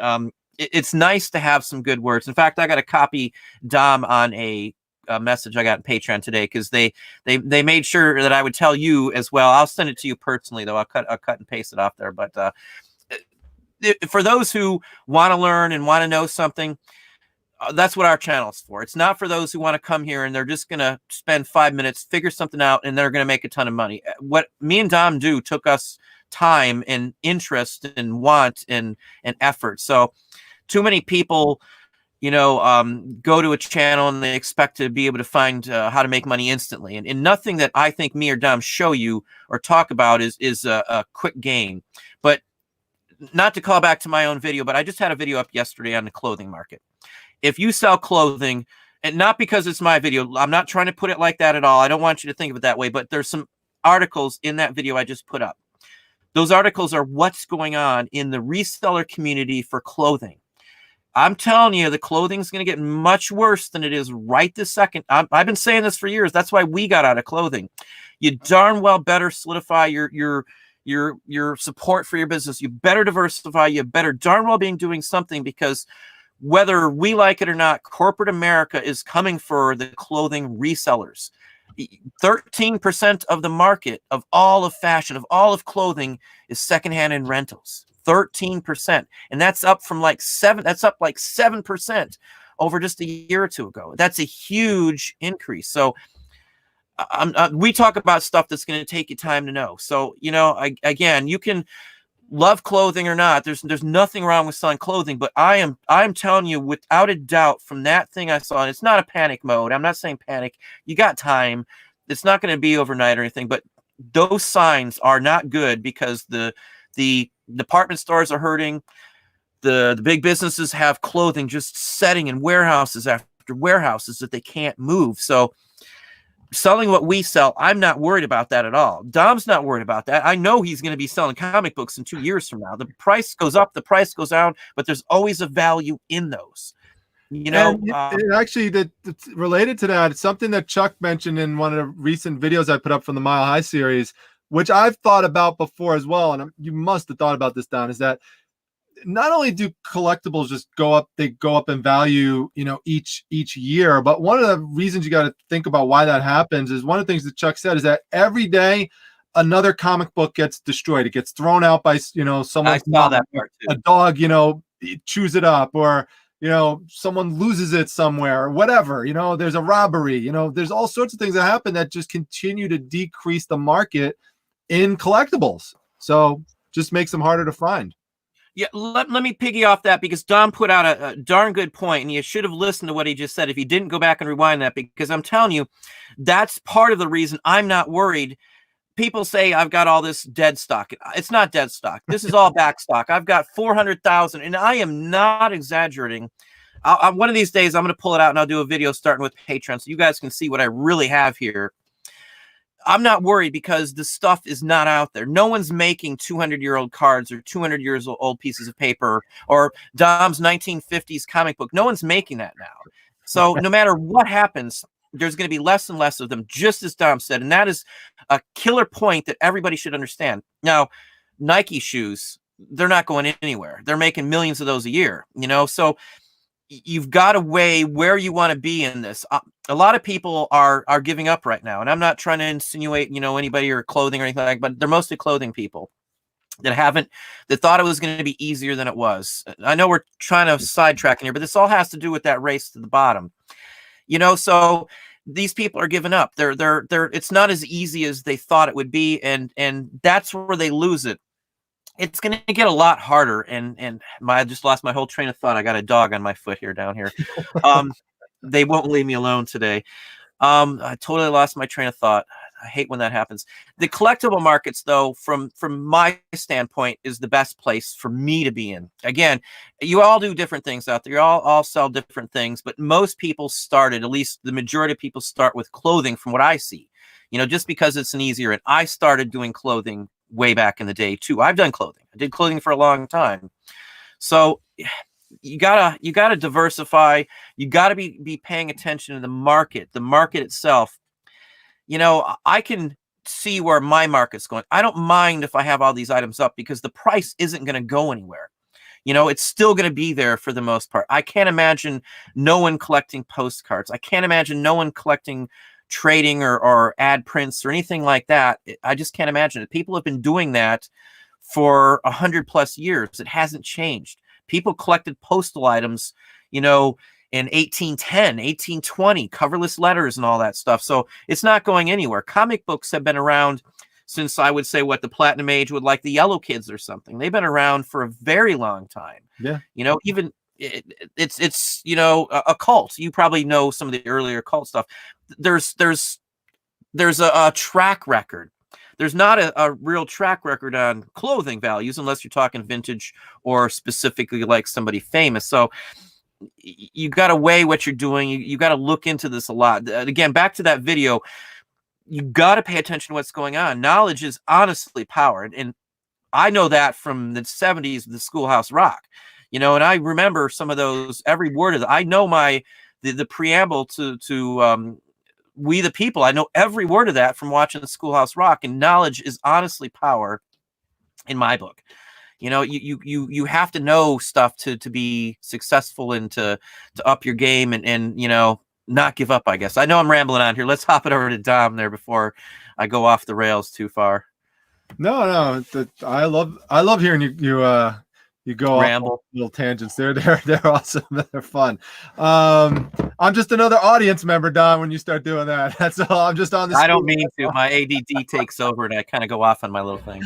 it's nice to have some good words. In fact, I got to copy Dom on a message I got in Patreon today, because they made sure that I would tell you as well. I'll send it to you personally, though. I'll cut and paste it off there. But for those who want to learn and want to know something, that's what our channel is for. It's not for those who want to come here and they're just going to spend 5 minutes, figure something out, and they're going to make a ton of money. What me and Dom do took us time and interest and want and effort. So too many people, go to a channel and they expect to be able to find how to make money instantly. And nothing that I think me or Dom show you or talk about is a quick gain. But not to call back to my own video, but I just had a video up yesterday on the clothing market. If you sell clothing, and not because it's my video, I'm not trying to put it like that at all. I don't want you to think of it that way, but there's some articles in that video I just put up. Those articles are what's going on in the reseller community for clothing. I'm telling you, the clothing is going to get much worse than it is right this second. I've been saying this for years. That's why we got out of clothing. You darn well better solidify your support for your business. You better diversify. You better darn well be doing something, because whether we like it or not, corporate America is coming for the clothing resellers. 13% of the market of all of fashion, of all of clothing, is secondhand and rentals. 13. And that's up from like 7% over just a year or two ago. That's a huge increase. So we talk about stuff that's going to take you time to know. So, again, you can love clothing or not, there's nothing wrong with selling clothing, but I'm telling you without a doubt from that thing I saw, and it's not a panic mode. I'm not saying panic. You got time. It's not going to be overnight or anything, but those signs are not good because the department stores are hurting. The big businesses have clothing just setting in warehouses after warehouses that they can't move. So selling what we sell, I'm not worried about that at all. Dom's not worried about that. I know he's going to be selling comic books in 2 years from now. The price goes up, the price goes down, but there's always a value in those. You know, and actually, that's related to that, it's something that Chuck mentioned in one of the recent videos I put up from the Mile High series, which I've thought about before as well. And you must have thought about this, Don, is that not only do collectibles just go up, they go up in value, you know, each year, but one of the reasons you got to think about why that happens is one of the things that Chuck said is that every day another comic book gets destroyed. It gets thrown out by, you know, someone's mom, that part too. A dog, you know, chews it up, or, you know, someone loses it somewhere or whatever, you know, there's a robbery, you know, there's all sorts of things that happen that just continue to decrease the market in collectibles. So just makes them harder to find. Yeah, let me piggy off that because Dom put out a darn good point, and you should have listened to what he just said. If you didn't, go back and rewind that, because I'm telling you, that's part of the reason I'm not worried. People say I've got all this dead stock. It's not dead stock. This is all back stock. I've got 400,000, and I am not exaggerating. One of these days, I'm going to pull it out, and I'll do a video starting with Patreon so you guys can see what I really have here. I'm not worried because the stuff is not out there. No one's making 200-year-old cards or 200 years old pieces of paper or Dom's 1950s comic book. No one's making that now. So no matter what happens, there's going to be less and less of them, just as Dom said. And that is a killer point that everybody should understand. Now, Nike shoes, they're not going anywhere. They're making millions of those a year, you know? So you've got to weigh where you want to be in this. A lot of people are giving up right now, and I'm not trying to insinuate, you know, anybody or clothing or anything like that, but they're mostly clothing people that thought it was going to be easier than it was. I know we're trying to sidetrack in here, but this all has to do with that race to the bottom, you know. So these people are giving up. It's not as easy as they thought it would be, and that's where they lose it. It's going to get a lot harder, and I just lost my whole train of thought. I got a dog on my foot here down here. They won't leave me alone today. I totally lost my train of thought. I hate when that happens. The collectible markets, though, from my standpoint, is the best place for me to be in. Again, you all do different things out there. You all sell different things, but most people started, at least the majority of people start with clothing from what I see, you know, just because it's an easier. And I started doing clothing way back in the day too. I've done clothing. I did clothing for a long time. So you gotta diversify. You gotta be paying attention to the market itself. You know, I can see where my market's going. I don't mind if I have all these items up because the price isn't going to go anywhere. You know, it's still going to be there for the most part. I can't imagine no one collecting postcards. I can't imagine no one collecting trading or ad prints or anything like that. I just can't imagine it. People have been doing that for 100+ years. It hasn't changed. People collected postal items, you know, in 1810, 1820, coverless letters and all that stuff. So it's not going anywhere. Comic books have been around since, I would say, what, the Platinum Age with like the Yellow Kids or something. They've been around for a very long time. Yeah. You know, even it's you know, a cult. You probably know some of the earlier cult stuff. There's a track record. There's not a real track record on clothing values unless you're talking vintage or specifically like somebody famous. So you got to weigh what you're doing. You got to look into this a lot. Again, back to that video, you got to pay attention to what's going on. Knowledge is honestly power. And I know that from the 70s, the Schoolhouse Rock, you know, and I remember some of those, every word of it. I know the preamble to We the People. I know every word of that from watching the Schoolhouse Rock, and knowledge is honestly power in my book. You know, you have to know stuff to be successful and to up your game and you know, not give up, I guess. I know I'm rambling on here. Let's hop it over to Dom there before I go off the rails too far. No, I love hearing you go ramble off little tangents. They're awesome. They're fun. I'm just another audience member, Don, when you start doing that. That's all. I'm just on the I don't mean to. My ADD takes over and I kind of go off on my little thing.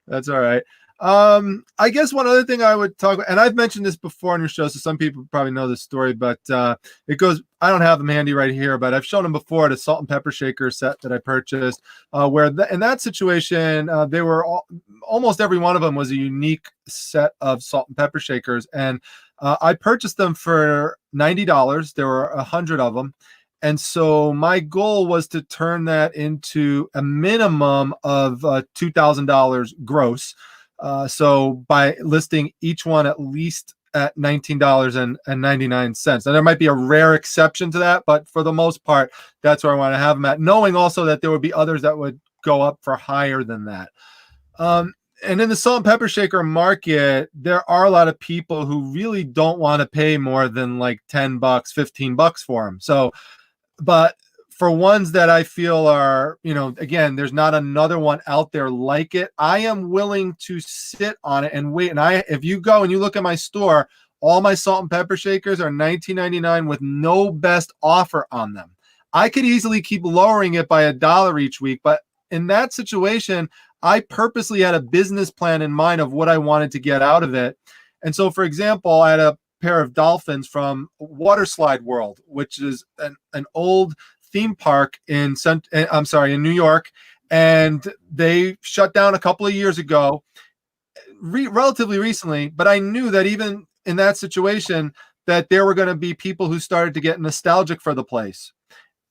That's all right. I guess one other thing I would talk about, and I've mentioned this before on your show, so some people probably know this story, but it goes, I don't have them handy right here, but I've shown them before, the salt and pepper shaker set that I purchased, where in that situation, they were almost every one of them was a unique set of salt and pepper shakers. And I purchased them for $90. There were 100 of them. And so my goal was to turn that into a minimum of $2,000 gross. So by listing each one at least at $19.99. And there might be a rare exception to that, but for the most part, that's where I want to have them at, knowing also that there would be others that would go up for higher than that. And in the salt and pepper shaker market, there are a lot of people who really don't want to pay more than like $10, $15 for them. So, but for ones that I feel are, again, there's not another one out there like it, I am willing to sit on it and wait. And if you go and you look at my store, all my salt and pepper shakers are $19.99 with no best offer on them. I could easily keep lowering it by $1 each week, but in that situation, I purposely had a business plan in mind of what I wanted to get out of it. And so, for example, I had a pair of dolphins from Water Slide World, which is an old theme park in New York, and they shut down a couple of years ago, relatively recently. But I knew that even in that situation, that there were going to be people who started to get nostalgic for the place.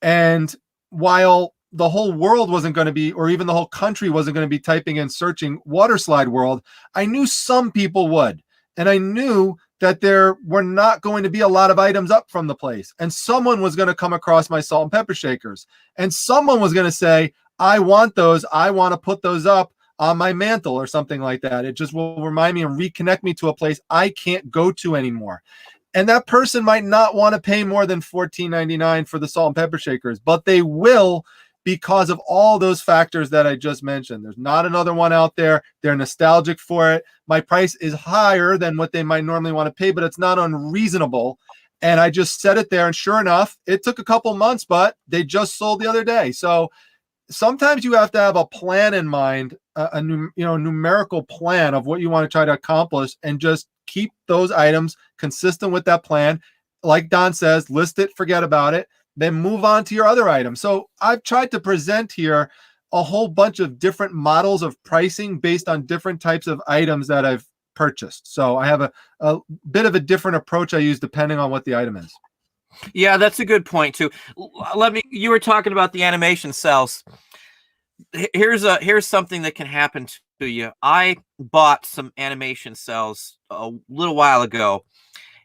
And while the whole world wasn't going to be, or even the whole country wasn't going to be typing and searching Water Slide World, I knew some people would. And I knew that there were not going to be a lot of items up from the place. And someone was going to come across my salt and pepper shakers. And someone was going to say, I want those. I want to put those up on my mantle or something like that. It just will remind me and reconnect me to a place I can't go to anymore. And that person might not want to pay more than $14.99 for the salt and pepper shakers, but they will, because of all those factors that I just mentioned. There's not another one out there. They're nostalgic for it. My price is higher than what they might normally want to pay, but it's not unreasonable. And I just set it there. And sure enough, it took a couple months, but they just sold the other day. So sometimes you have to have a plan in mind, a numerical plan of what you want to try to accomplish, and just keep those items consistent with that plan. Like Don says, list it, forget about it, then move on to your other items. So I've tried to present here a whole bunch of different models of pricing based on different types of items that I've purchased. So I have a bit of a different approach I use depending on what the item is. Yeah, that's a good point too. You were talking about the animation cells. Here's something that can happen to you. I bought some animation cells a little while ago,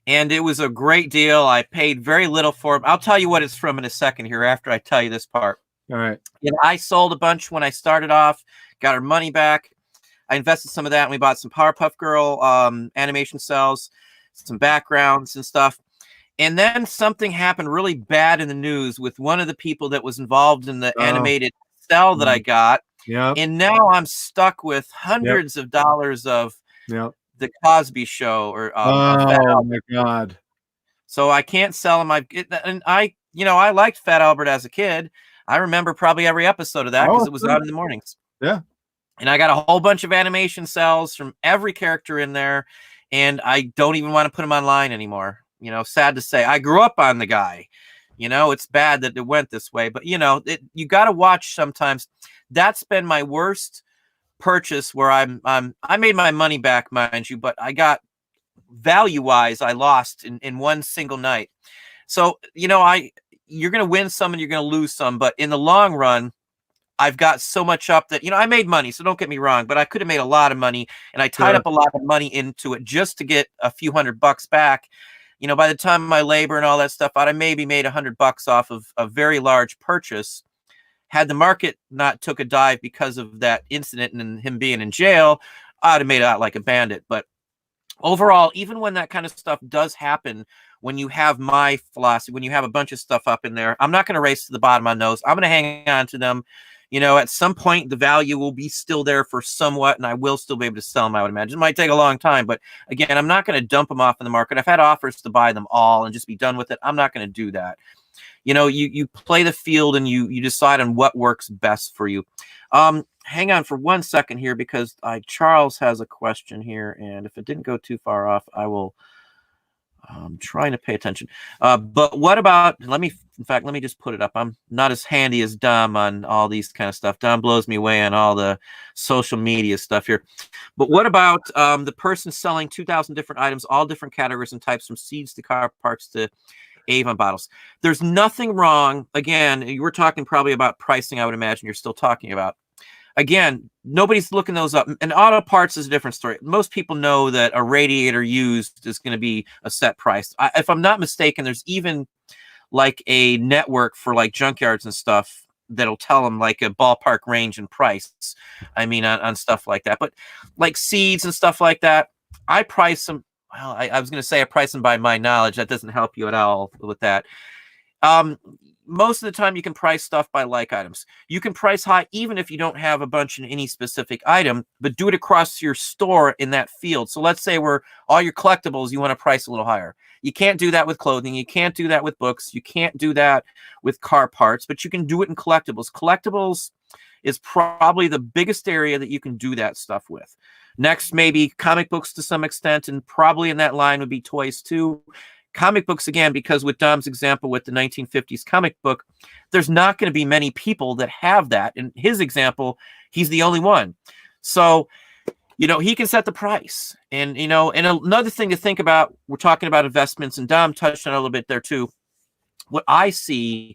and it was a great deal. I paid very little for them. I'll tell you what it's from in a second here after I tell you this part. All right. And I sold a bunch when I started off, got our money back. I invested some of that, and we bought some Powerpuff Girl animation cells, some backgrounds and stuff. And then something happened really bad in the news with one of the people that was involved in the animated cell that I got. Yeah. And now I'm stuck with hundreds of dollars of the Cosby Show or oh my God. So I can't sell them. I liked Fat Albert as a kid. I remember probably every episode of that because it was on in the mornings. Yeah. And I got a whole bunch of animation cells from every character in there, and I don't even want to put them online anymore. Sad to say, I grew up on the guy. It's bad that it went this way, but you got to watch sometimes. That's been my worst purchase where I made my money back, mind you, but I got value-wise, I lost in one single night. So, you're going to win some and you're going to lose some, but in the long run, I've got so much up that, I made money, so don't get me wrong, but I could have made a lot of money, and I tied up a lot of money into it just to get a few $100 back. By the time my labor and all that stuff out, I maybe made $100 off of a very large purchase. Had the market not took a dive because of that incident and him being in jail, I'd have made out like a bandit. But overall, even when that kind of stuff does happen, when you have my philosophy, when you have a bunch of stuff up in there, I'm not going to race to the bottom on those. I'm going to hang on to them. At some point, the value will be still there for somewhat, and I will still be able to sell them, I would imagine. It might take a long time, but again, I'm not going to dump them off in the market. I've had offers to buy them all and just be done with it. I'm not going to do that. you play the field and you decide on what works best for you. Hang on for 1 second here, because Charles has a question here, and if it didn't go too far off, I'm trying to pay attention. But what about, let me just put it up. I'm not as handy as Dom on all these kind of stuff. Dom blows me away on all the social media stuff here. But what about the person selling 2,000 different items, all different categories and types, from seeds to car parts to Avon bottles? There's nothing wrong. Again, you were talking probably about pricing, I would imagine you're still talking about. Again, nobody's looking those up. And auto parts is a different story. Most people know that a radiator used is going to be a set price. If I'm not mistaken, there's even like a network for like junkyards and stuff that'll tell them like a ballpark range and price. I mean, on stuff like that. But like seeds and stuff like that, I price them. Well, I was going to say I price them by my knowledge. That doesn't help you at all with that. Most of the time you can price stuff by like items. You can price high even if you don't have a bunch in any specific item, but do it across your store in that field. So let's say all your collectibles, you want to price a little higher. You can't do that with clothing. You can't do that with books. You can't do that with car parts, but you can do it in collectibles. Collectibles is probably the biggest area that you can do that stuff with. Next, maybe comic books to some extent, and probably in that line would be toys too. Comic books, again, because with Dom's example with the 1950s comic book, there's not going to be many people that have that. In his example, he's the only one. So, he can set the price. And, and another thing to think about, we're talking about investments, and Dom touched on it a little bit there too. What I see,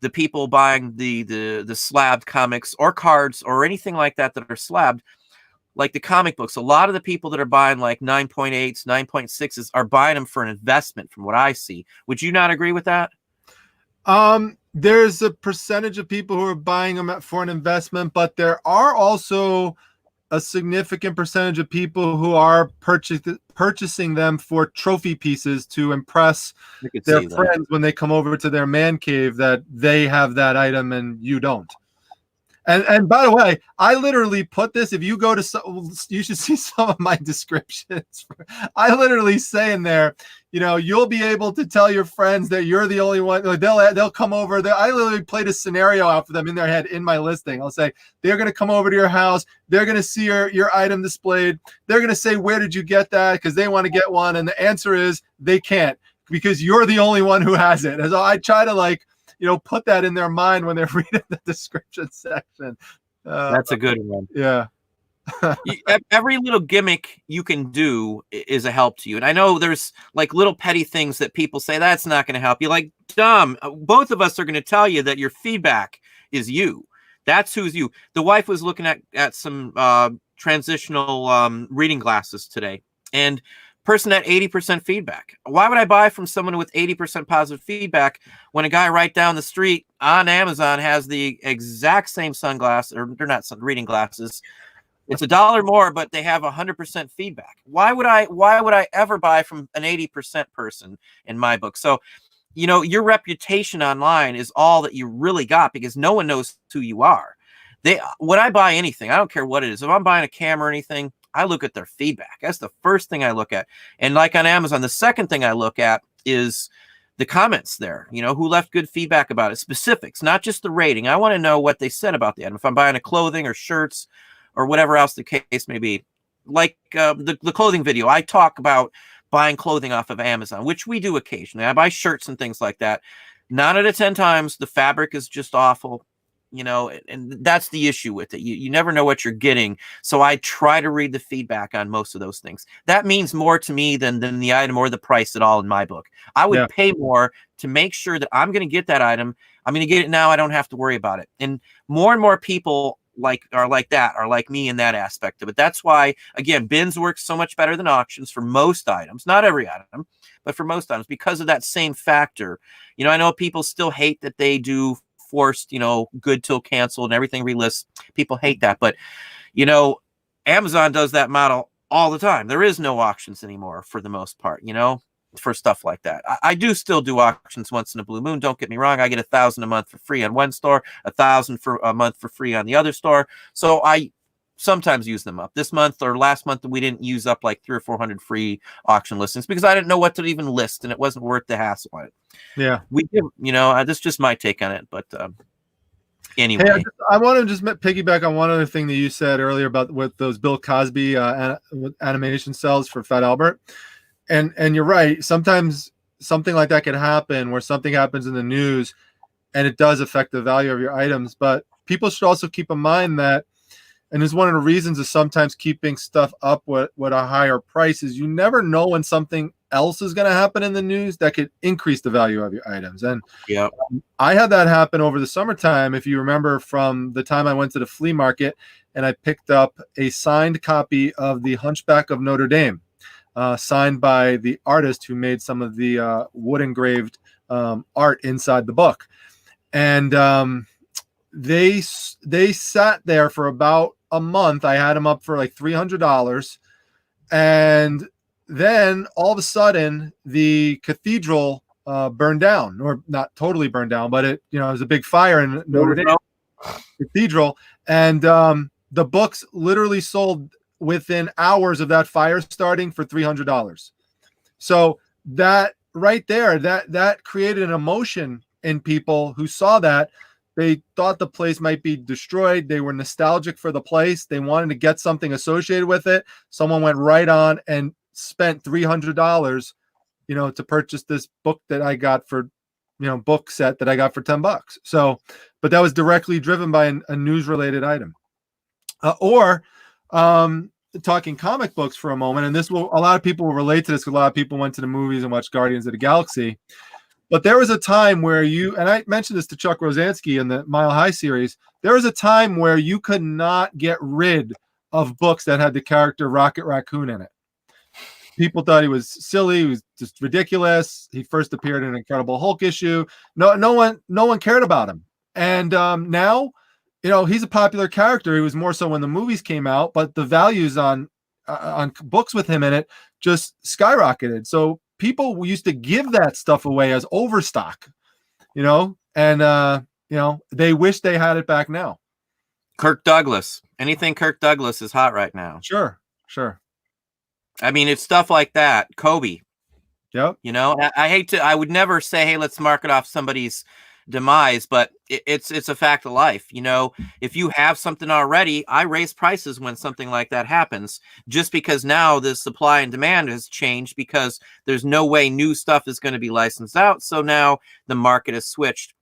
the people buying the slabbed comics or cards or anything like that are slabbed, like the comic books, a lot of the people that are buying like 9.8s, 9.6s are buying them for an investment, from what I see. Would you not agree with that? There's a percentage of people who are buying them for an investment, but there are also a significant percentage of people who are purchasing them for trophy pieces to impress their friends when they come over to their man cave, that they have that item and you don't. And by the way, I literally put this, if you go to, you should see some of my descriptions. I literally say in there, you'll be able to tell your friends that you're the only one. They'll come over. I literally played a scenario out for them in their head in my listing. I'll say, they're going to come over to your house. They're going to see your item displayed. They're going to say, where did you get that? Because they want to get one. And the answer is they can't, because you're the only one who has it. And so I try to put that in their mind when they're reading the description section. That's a good one. Yeah. Every little gimmick you can do is a help to you. And I know there's like little petty things that people say that's not going to help you. Like, Dom, both of us are going to tell you that your feedback is you. That's who's you. The wife was looking at some transitional reading glasses today, and person at 80% feedback. Why would I buy from someone with 80% positive feedback when a guy right down the street on Amazon has the exact same sunglasses, or they're not reading glasses? It's $1 more, but they have 100% feedback. Why would I ever buy from an 80% person in my book? So, your reputation online is all that you really got, because no one knows who you are. When I buy anything, I don't care what it is. If I'm buying a camera or anything, I look at their feedback. That's the first thing I look at. And like on Amazon, the second thing I look at is the comments there, who left good feedback about it, specifics, not just the rating. I want to know what they said about the item. If I'm buying a clothing or shirts or whatever else the case may be, like the clothing video, I talk about buying clothing off of Amazon, which we do occasionally. I buy shirts and things like that. 9 out of 10 times, the fabric is just awful. And that's the issue with it. You never know what you're getting. So I try to read the feedback on most of those things. That means more to me than the item or the price at all in my book. I would pay more to make sure that I'm going to get that item. I'm going to get it now. I don't have to worry about it. And more people are like me in that aspect of it. That's why, again, bins work so much better than auctions for most items. Not every item, but for most items, because of that same factor. I know people still hate that they do forced, good till canceled and everything relists. People hate that, but Amazon does that model all the time. There is no auctions anymore for the most part, for stuff like that. I do still do auctions once in a blue moon. Don't get me wrong. I get 1,000 a month for free on one store, 1,000 for a month for free on the other store. So I sometimes use them up. This month or last month, we didn't use up like 300 or 400 free auction listings because I didn't know what to even list, and it wasn't worth the hassle on it. Yeah. We did, that's just my take on it. But anyway. Hey, I want to just piggyback on one other thing that you said earlier about with those Bill Cosby animation cells for Fat Albert. And you're right. Sometimes something like that could happen where something happens in the news and it does affect the value of your items. But people should also keep in mind that, and it's one of the reasons of sometimes keeping stuff up with a higher price, is you never know when something else is going to happen in the news that could increase the value of your items. And yeah, I had that happen over the summertime. If you remember from the time I went to the flea market and I picked up a signed copy of The Hunchback of Notre Dame, signed by the artist who made some of the wood engraved art inside the book. And they sat there for about a month. I had them up for like $300. And then all of a sudden the cathedral burned down, or not totally burned down, but it was a big fire in Notre Dame Cathedral. And the books literally sold within hours of that fire starting for $300. So that right there, that created an emotion in people who saw that. They thought the place might be destroyed. They were nostalgic for the place. They wanted to get something associated with it. Someone went right on and spent $300, to purchase this book that I got for, book set that I got for $10. So, but that was directly driven by a news related item. Or talking comic books for a moment, and a lot of people will relate to this because a lot of people went to the movies and watched Guardians of the Galaxy. But there was a time where and I mentioned this to Chuck Rosansky in the Mile High series, there was a time where you could not get rid of books that had the character Rocket Raccoon in it. People thought he was silly, he was just ridiculous. He first appeared in an Incredible Hulk issue. No one cared about him. And now, he's a popular character. He was more so when the movies came out, but the values on books with him in it just skyrocketed. So people used to give that stuff away as overstock, and they wish they had it back now. Kirk Douglas. Anything Kirk Douglas is hot right now. Sure. I mean, it's stuff like that. Kobe. Yep. I would never say, hey, let's market off somebody's demise, but it's a fact of life. If you have something already, I raise prices when something like that happens, just because now the supply and demand has changed because there's no way new stuff is going to be licensed out. So now the market has switched.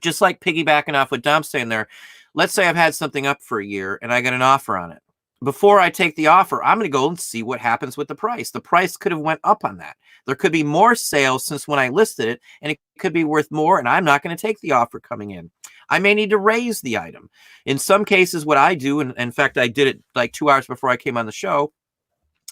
Just like piggybacking off what Dom's saying there, let's say I've had something up for a year and I get an offer on it. Before I take the offer, I'm going to go and see what happens with the price. The price could have went up on that. There could be more sales since when I listed it, and it could be worth more, and I'm not going to take the offer coming in. I may need to raise the item. In some cases, what I do, and in fact, I did it like 2 hours before I came on the show,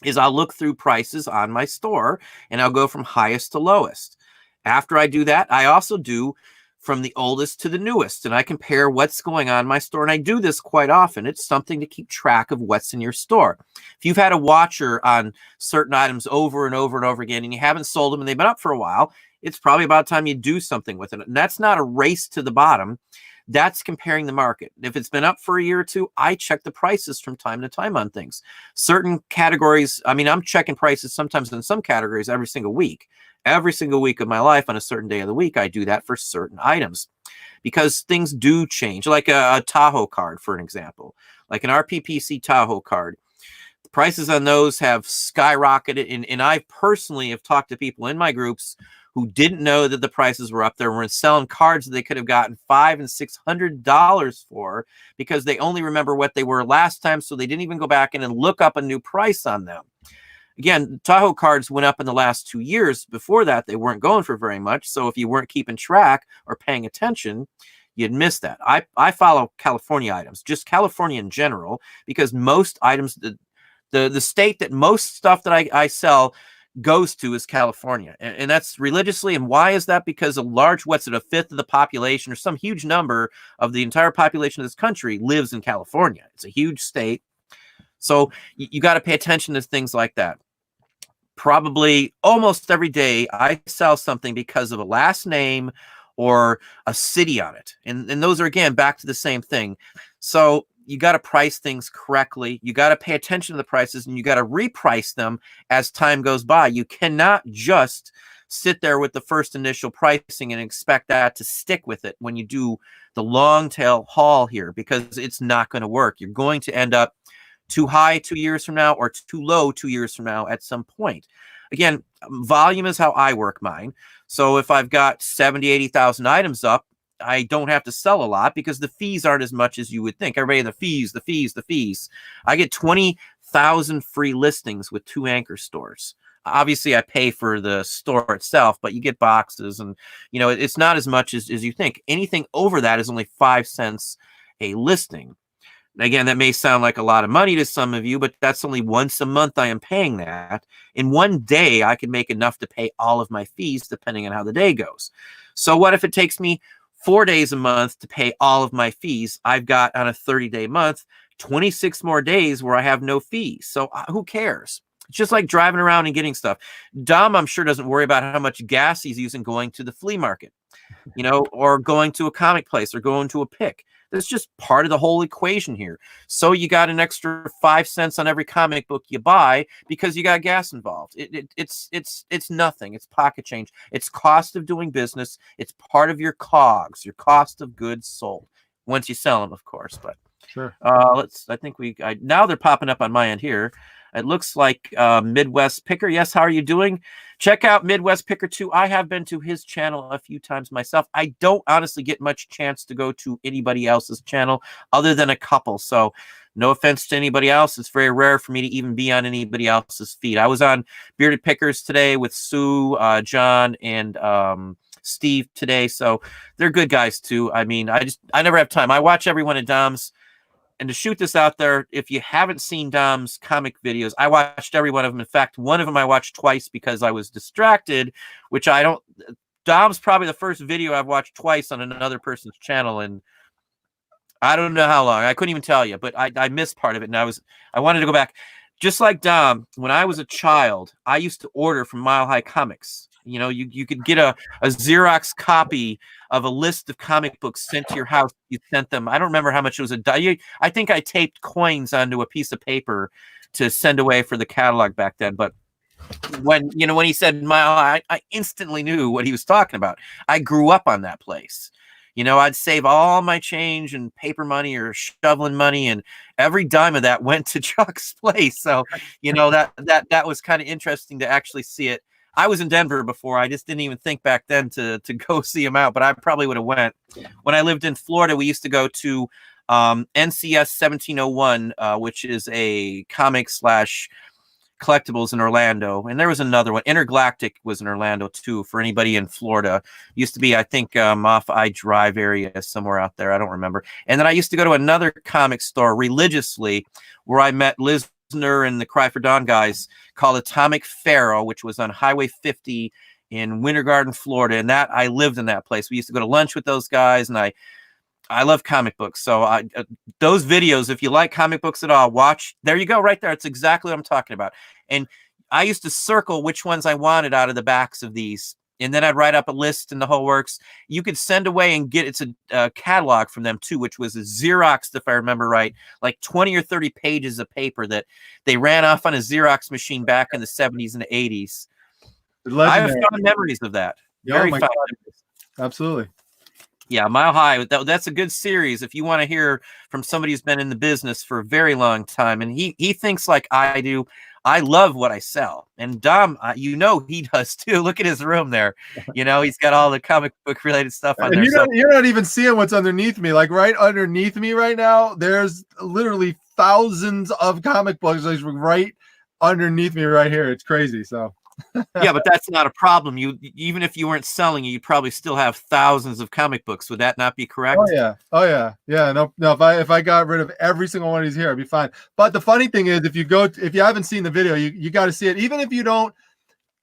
is I'll look through prices on my store, and I'll go from highest to lowest. After I do that, I also do from the oldest to the newest, and I compare what's going on in my store. And I do this quite often. It's something to keep track of what's in your store. If you've had a watcher on certain items over and over and over again, and you haven't sold them and they've been up for a while, it's probably about time you do something with it. And that's not a race to the bottom. That's comparing the market. If it's been up for a year or two, I check the prices from time to time on things. Certain categories, I'm checking prices sometimes in some categories every single week. Every single week of my life on a certain day of the week, I do that for certain items because things do change. Like a Tahoe card, for an example, like an RPPC Tahoe card. The prices on those have skyrocketed. And I personally have talked to people in my groups who didn't know that the prices were up there. We're selling cards that they could have gotten $500 and $600 for because they only remember what they were last time. So they didn't even go back in and look up a new price on them. Again, Tahoe cards went up in the last 2 years. Before that, they weren't going for very much. So if you weren't keeping track or paying attention, you'd miss that. I follow California items, just California in general, because most items, the state that most stuff that I sell goes to is California. And that's religiously. And why is that? Because a fifth of the population or some huge number of the entire population of this country lives in California. It's a huge state. So you got to pay attention to things like that. Probably almost every day I sell something because of a last name or a city on it. And those are, again, back to the same thing. So you got to price things correctly. You got to pay attention to the prices, and you got to reprice them as time goes by. You cannot just sit there with the first initial pricing and expect that to stick with it when you do the long tail haul here, because it's not going to work. You're going to end up too high 2 years from now or too low 2 years from now at some point. Again, volume is how I work mine. So if I've got 70, 80,000 items up, I don't have to sell a lot because the fees aren't as much as you would think. Everybody, the fees, the fees, the fees. I get 20,000 free listings with 2 anchor stores. Obviously, I pay for the store itself, but you get boxes, and it's not as much as you think. Anything over that is only 5 cents a listing. Again, that may sound like a lot of money to some of you, but that's only once a month I am paying that. In one day, I can make enough to pay all of my fees, depending on how the day goes. So what if it takes me 4 days a month to pay all of my fees? I've got, on a 30-day month, 26 more days where I have no fees. So who cares? It's just like driving around and getting stuff. Dom, I'm sure, doesn't worry about how much gas he's using going to the flea market, or going to a comic place or going to a pick. That's just part of the whole equation here. So you got an extra 5 cents on every comic book you buy because you got gas involved. It's nothing. It's pocket change. It's cost of doing business. It's part of your COGS, your cost of goods sold, once you sell them, of course. But Sure. I think now they're popping up on my end here. It looks like Midwest Picker. Yes, how are you doing? Check out Midwest Picker 2. I have been to his channel a few times myself. I don't honestly get much chance to go to anybody else's channel other than a couple. So no offense to anybody else. It's very rare for me to even be on anybody else's feed. I was on Bearded Pickers today with Sue, John, and Steve today. So they're good guys too. I mean, I never have time. I watch every one of Dom's. And to shoot this out there, if you haven't seen Dom's comic videos, I watched every one of them. In fact, one of them I watched twice because I was distracted, which I don't. Dom's probably the first video I've watched twice on another person's channel, and I don't know how long. I couldn't even tell you, but I missed part of it, and I wanted to go back. Just like Dom, when I was a child, I used to order from Mile High Comics. You could get a Xerox copy of a list of comic books sent to your house. You sent them. I don't remember how much it was I think I taped coins onto a piece of paper to send away for the catalog back then. But when he said Mile High, I instantly knew what he was talking about. I grew up on that place. I'd save all my change and paper money or shoveling money, and every dime of that went to Chuck's place. So, that was kind of interesting to actually see it. I was in Denver before. I just didn't even think back then to go see him out, but I probably would have went. When I lived in Florida, we used to go to NCS 1701, which is a comic / collectibles in Orlando. And there was another one. Intergalactic was in Orlando too, for anybody in Florida. Used to be, I think, off I Drive area somewhere out there. I don't remember. And then I used to go to another comic store religiously where I met Liz and the Cry for Dawn guys, called Atomic Pharaoh, which was on Highway 50 in Winter Garden, Florida. And I lived in that place. We used to go to lunch with those guys, and I love comic books. So those videos, if you like comic books at all, watch. There you go, right there. It's exactly what I'm talking about. And I used to circle which ones I wanted out of the backs of these. And then I'd write up a list and the whole works. You could send away and get, it's a catalog from them too, which was a Xerox, if I remember right, like 20 or 30 pages of paper that they ran off on a Xerox machine back in the 70s and the 80s. I have fond memories of that. Very fond memories. Absolutely. Yeah, Mile High. That's a good series if you want to hear from somebody who's been in the business for a very long time. And he thinks like I do. I love what I sell. And Dom, he does too. Look at his room there. He's got all the comic book related stuff on there. You're not even seeing what's underneath me. Like right underneath me right now, there's literally thousands of comic books like right underneath me right here. It's crazy. So yeah, but that's not a problem. Even if you weren't selling, you'd probably still have thousands of comic books. Would that not be correct? Oh yeah. No. If I got rid of every single one of these here, I'd be fine. But the funny thing is, if you haven't seen the video, you got to see it. Even if you don't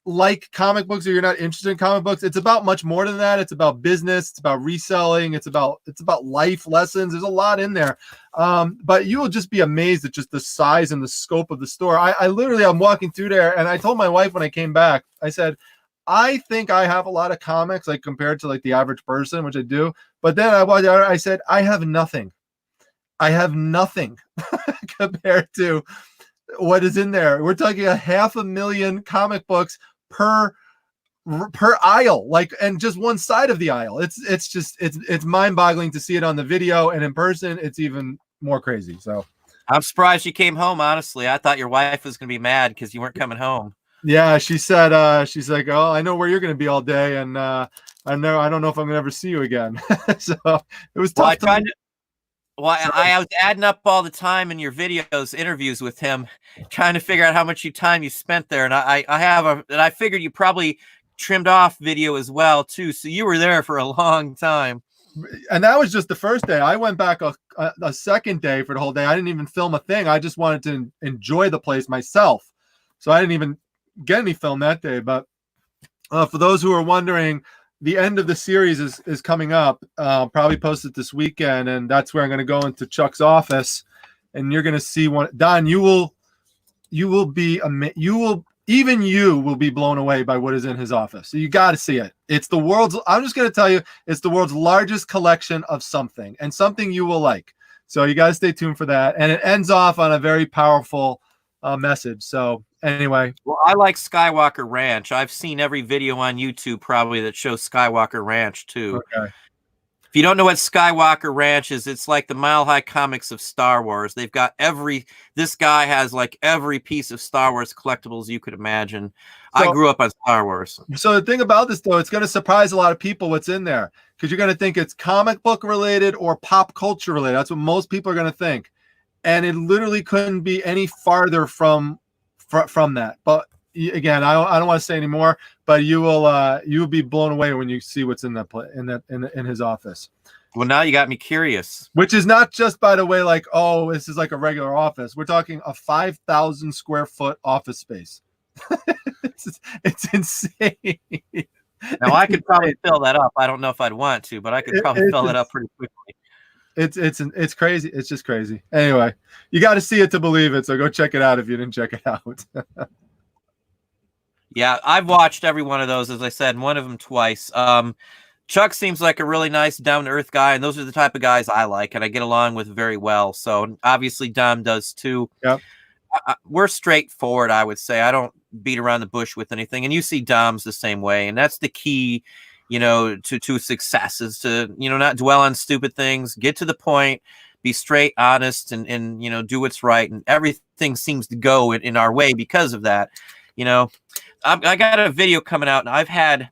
like comic books or you're not interested in comic books, it's about much more than that. It's about business. It's about reselling. It's about life lessons. There's a lot in there. But you will just be amazed at just the size and the scope of the store. I'm walking through there, and I told my wife when I came back, I said, I think I have a lot of comics, like compared to like the average person, which I do. But then I said, I have nothing. I have nothing compared to what is in there. We're talking 500,000 comic books per aisle, like, and just one side of the aisle. It's mind-boggling to see it on the video, and in person it's even more crazy. So I'm surprised you came home, honestly. I thought your wife was going to be mad because you weren't coming home. yeah, she said, she's like, oh, I know where you're going to be all day, and I don't know if I'm going to ever see you again. So it was tough. I was adding up all the time in your videos, interviews with him, trying to figure out how much time you spent there. And I figured you probably trimmed off video as well too. So you were there for a long time. And that was just the first day. I went back a second day for the whole day. I didn't even film a thing. I just wanted to enjoy the place myself. So I didn't even get any film that day. But for those who are wondering, the end of the series is coming up. Probably post it this weekend, and that's where I'm going to go into Chuck's office, and you're going to see one. Don, you will be even you will be blown away by what is in his office. So you got to see it. It's the world's. I'm just going to tell you, it's the world's largest collection of something, and something you will like. So you got to stay tuned for that. And it ends off on a very powerful message. So anyway, well, I like Skywalker Ranch. I've seen every video on YouTube probably that shows Skywalker Ranch too. Okay. If you don't know what Skywalker Ranch is, it's like the Mile High Comics of Star Wars. They've got this guy has like every piece of Star Wars collectibles you could imagine. So, I grew up on Star Wars. So the thing about this, though, it's going to surprise a lot of people what's in there, because you're going to think it's comic book related or pop culture related. That's what most people are going to think. And it literally couldn't be any farther from that. But again, I don't want to say any more, but you will be blown away when you see what's in in his office. Well, now you got me curious. Which is not just, by the way, like, oh, this is like a regular office. We're talking a 5,000 square foot office space. It's insane. Now I could probably fill that up. I don't know if I'd want to, but I could probably fill that up pretty quickly. It's crazy. It's just crazy. Anyway, you got to see it to believe it. So go check it out if you didn't check it out. Yeah, I've watched every one of those, as I said, and one of them twice. Chuck seems like a really nice, down-to-earth guy, and those are the type of guys I like and I get along with very well. So obviously Dom does too. Yep. We're straightforward, I would say. I don't beat around the bush with anything. And you see Dom's the same way. And that's the key, to success, is to, not dwell on stupid things, get to the point, be straight, honest, and do what's right. And everything seems to go in our way because of that. I got a video coming out, and I've had,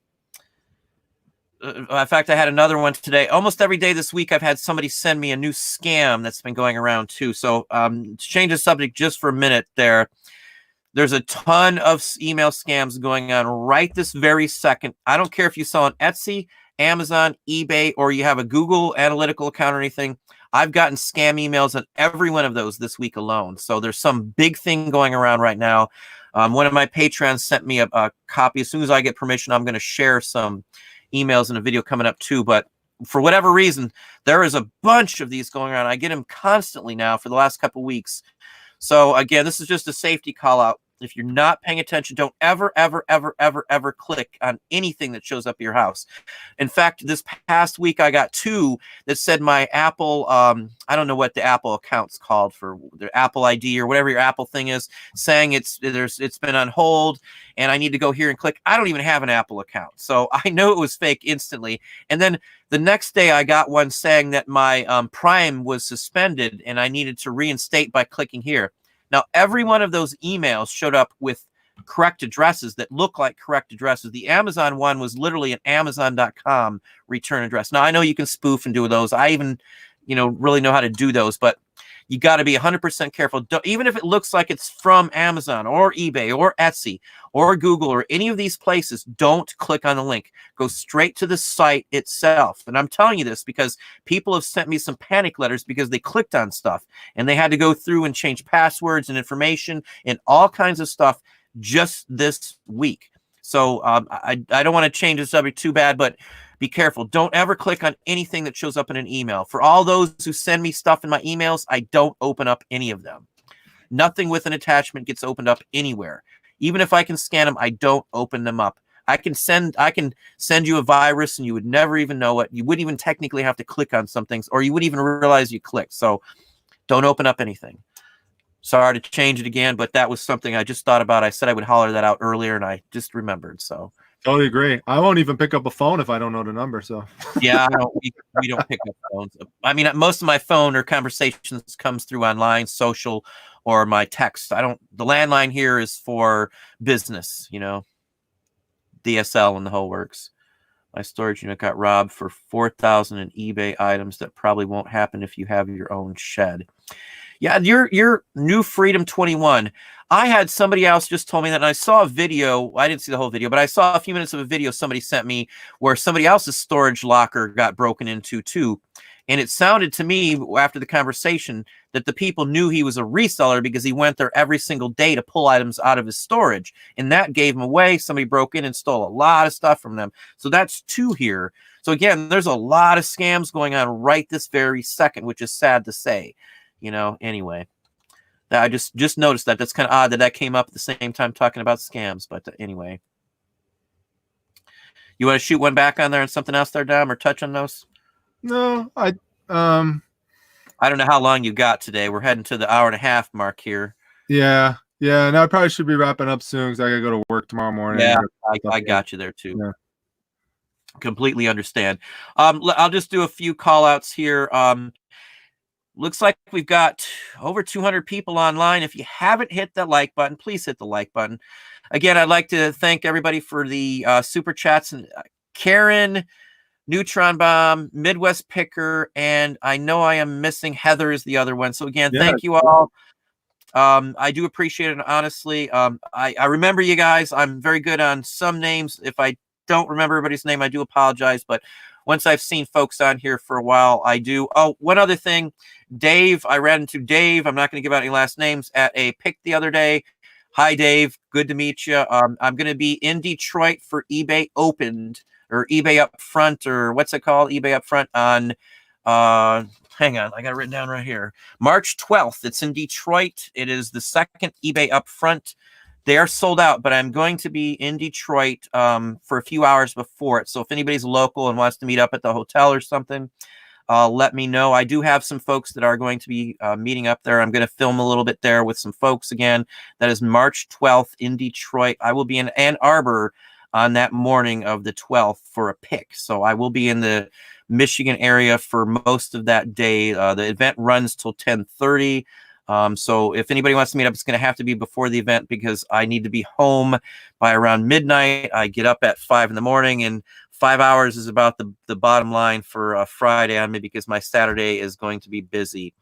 in fact, I had another one today. Almost every day this week, I've had somebody send me a new scam that's been going around too. So to change the subject just for a minute there's a ton of email scams going on right this very second. I don't care if you sell on Etsy, Amazon, eBay, or you have a Google analytical account or anything. I've gotten scam emails on every one of those this week alone. So there's some big thing going around right now. One of my patrons sent me a copy. As soon as I get permission, I'm going to share some emails in a video coming up too. But for whatever reason, there is a bunch of these going around. I get them constantly now for the last couple of weeks. So again, this is just a safety call out. If you're not paying attention, don't ever, ever, ever, ever, ever click on anything that shows up at your house. In fact, this past week, I got 2 that said my Apple, I don't know what the Apple account's called for the Apple ID or whatever your Apple thing is, saying it's been on hold and I need to go here and click. I don't even have an Apple account. So I know it was fake instantly. And then the next day I got one saying that my Prime was suspended and I needed to reinstate by clicking here. Now, every one of those emails showed up with correct addresses that look like correct addresses. The Amazon one was literally an Amazon.com return address. Now, I know you can spoof and do those. I even, really know how to do those, but you got to be 100% careful. Even if it looks like it's from Amazon or eBay or Etsy or Google or any of these places, don't click on the link. Go straight to the site itself. And I'm telling you this because people have sent me some panic letters because they clicked on stuff and they had to go through and change passwords and information and all kinds of stuff just this week. So I don't want to change the subject too bad, but be careful. Don't ever click on anything that shows up in an email. For all those who send me stuff in my emails, I don't open up any of them. Nothing with an attachment gets opened up anywhere. Even if I can scan them, I don't open them up. I can send you a virus and you would never even know it. You wouldn't even technically have to click on some things, or you wouldn't even realize you clicked. So Don't open up anything. Sorry to change it again, but that was something I just thought about. I said I would holler that out earlier, and I just remembered. So Totally agree. I won't even pick up a phone if I don't know the number. So yeah, we don't pick up phones. I mean, most of my phone or conversations comes through online, social, or my text. I don't. The landline here is for business, DSL and the whole works. My storage unit got robbed for 4,000 in eBay items. That probably won't happen if you have your own shed. Yeah, your new Freedom 21. I had somebody else just told me that, and I saw a video. I didn't see the whole video, but I saw a few minutes of a video somebody sent me where somebody else's storage locker got broken into too. And it sounded to me after the conversation that the people knew he was a reseller because he went there every single day to pull items out of his storage. And that gave him away. Somebody broke in and stole a lot of stuff from them. So that's 2 here. So again, there's a lot of scams going on right this very second, which is sad to say. Anyway, I just noticed that. That's kind of odd that came up at the same time talking about scams. But anyway, you want to shoot one back on there and something else there, Dom, or touch on those? no, I don't know how long you got today. We're heading to the hour and a half mark here. Yeah. And I probably should be wrapping up soon because I gotta go to work tomorrow morning. Yeah, I got you there too. Yeah. Completely understand. I'll just do a few call outs here. Looks like we've got over 200 people online. If you haven't hit the like button, please hit the like button. Again, I'd like to thank everybody for the super chats. And Karen, Neutron Bomb, Midwest Picker, and I know I am missing Heather is the other one. So again, thank you all. I do appreciate it, honestly. I remember you guys. I'm very good on some names. If I don't remember everybody's name, I do apologize. But once I've seen folks on here for a while, I do. Oh, one other thing. Dave, I ran into Dave. I'm not going to give out any last names at a pick the other day. Hi, Dave. Good to meet you. I'm going to be in Detroit for eBay Opened or eBay Upfront or what's it called? eBay Upfront on, hang on. I got it written down right here. March 12th. It's in Detroit. It is the second eBay Upfront. They are sold out, but I'm going to be in Detroit for a few hours before it. So if anybody's local and wants to meet up at the hotel or something, let me know. I do have some folks that are going to be meeting up there. I'm going to film a little bit there with some folks again. That is March 12th in Detroit. I will be in Ann Arbor on that morning of the 12th for a pick. So I will be in the Michigan area for most of that day. The event runs till 10:30. So if anybody wants to meet up, it's going to have to be before the event because I need to be home by around midnight. I get up at 5 in the morning, and 5 hours is about the bottom line for Friday on me because my Saturday is going to be busy.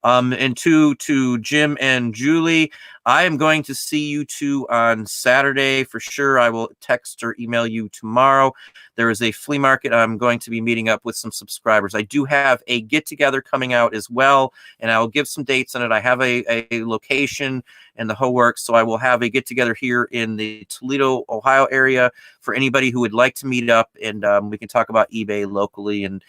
And to Jim and Julie, I am going to see you two on Saturday for sure. I will text or email you tomorrow. There is a flea market. I'm going to be meeting up with some subscribers. I do have a get together coming out as well, and I will give some dates on it. I have a location and the whole works. So I will have a get together here in the Toledo, Ohio area for anybody who would like to meet up, and we can talk about eBay locally and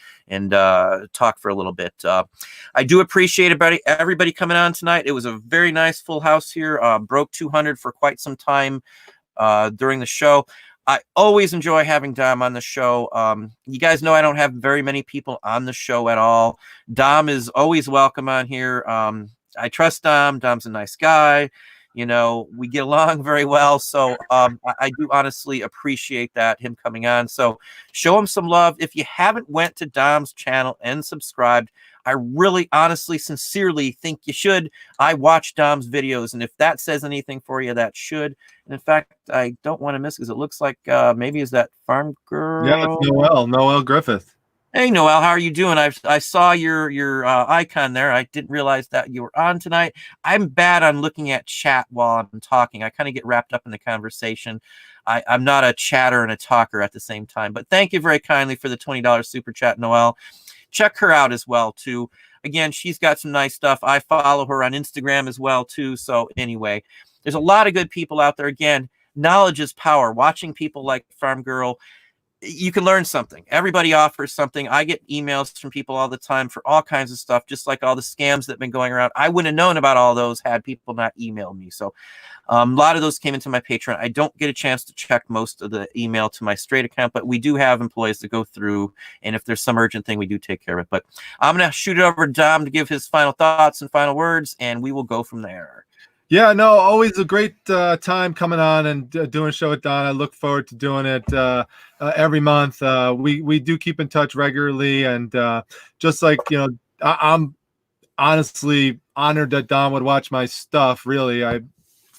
talk for a little bit. I do appreciate everybody coming on tonight. It was a very nice full house here. Broke 200 for quite some time during the show. I always enjoy having Dom on the show. You guys know I don't have very many people on the show at all. Dom is always welcome on here. I trust Dom. Dom's a nice guy. We get along very well. So I do honestly appreciate that, him coming on. So show him some love. If you haven't went to Dom's channel and subscribed, I really, honestly, sincerely think you should. I watch Dom's videos, and if that says anything for you, that should. And in fact, I don't want to miss because it looks like maybe is that Farm Girl? Yeah, it's Noelle Griffith. Hey, Noelle, how are you doing? I saw your icon there. I didn't realize that you were on tonight. I'm bad on looking at chat while I'm talking. I kind of get wrapped up in the conversation. I'm not a chatter and a talker at the same time. But thank you very kindly for the $20 super chat, Noelle. Check her out as well, too. Again, she's got some nice stuff. I follow her on Instagram as well, too. So anyway, there's a lot of good people out there. Again, knowledge is power. Watching people like Farm Girl, you can learn something. Everybody offers something. I get emails from people all the time for all kinds of stuff, just like all the scams that have been going around. I wouldn't have known about all those had people not emailed me. So a lot of those came into my Patreon. I don't get a chance to check most of the email to my straight account, but we do have employees that go through, and if there's some urgent thing, we do take care of it. But I'm going to shoot it over to Dom to give his final thoughts and final words, and we will go from there. Yeah, no, always a great time coming on and doing a show with Don. I look forward to doing it every month. We do keep in touch regularly, and just like, you know, I'm honestly honored that Don would watch my stuff. Really, I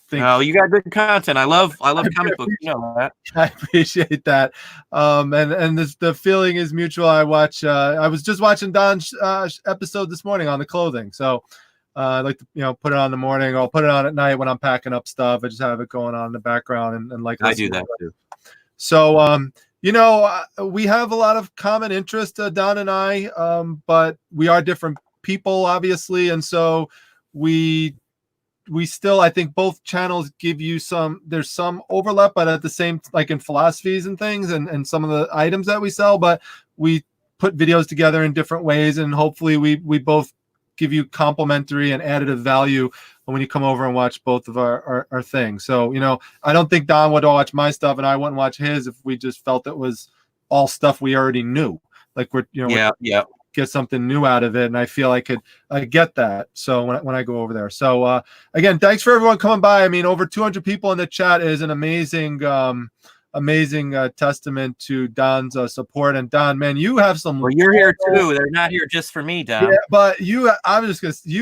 think. Oh, you got good content. I love comic books. You know that. I appreciate that. And the feeling is mutual. I was just watching Don's episode this morning on the clothing, so. I like to, you know, put it on in the morning. I'll put it on at night when I'm packing up stuff. I just have it going on in the background and like I do that too. So, you know, we have a lot of common interest, Don and I, but we are different people, obviously, and so we still, I think both channels give you there's some overlap, but at the same, like in philosophies and things and some of the items that we sell, but we put videos together in different ways, and hopefully we both give you complimentary and additive value when you come over and watch both of our things. So, you know, I don't think Don would watch my stuff and I wouldn't watch his if we just felt it was all stuff we already knew. Like we're get something new out of it. And I feel I get that. So when I go over there. So again, thanks for everyone coming by. I mean, over 200 people in the chat is an amazing testament to Don's support. And Don, man, you have some. Well, you're here too. They're not here just for me, Don. Yeah, but you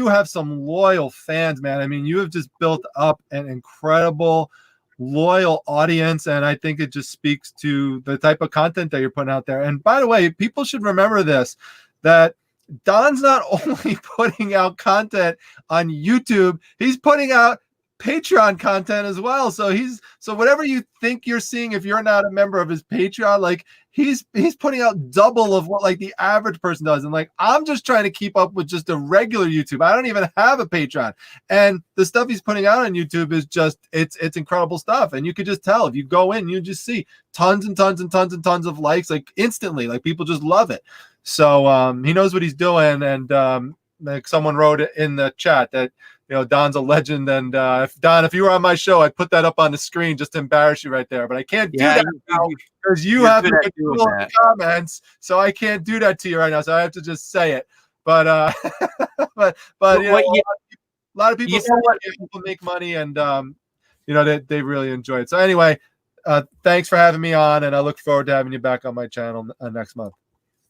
have some loyal fans, man. I mean, you have just built up an incredible, loyal audience, and I think it just speaks to the type of content that you're putting out there. And by the way, people should remember this, that Don's not only putting out content on YouTube, he's putting out Patreon content as well. So whatever you think you're seeing, if you're not a member of his Patreon, like he's putting out double of what like the average person does. And like, I'm just trying to keep up with just a regular YouTube. I don't even have a Patreon, and the stuff he's putting out on YouTube is just, it's incredible stuff. And you could just tell, if you go in, you just see tons and tons and tons and tons of likes, like instantly, like people just love it. So he knows what he's doing. And like someone wrote in the chat that, you know, Don's a legend, and if you were on my show, I'd put that up on the screen just to embarrass you right there. But I can't do that now because you have to control the comments, so I can't do that to you right now. So I have to just say it. But but you know, a lot of people people make money, and you know, they really enjoy it. So anyway, thanks for having me on, and I look forward to having you back on my channel next month.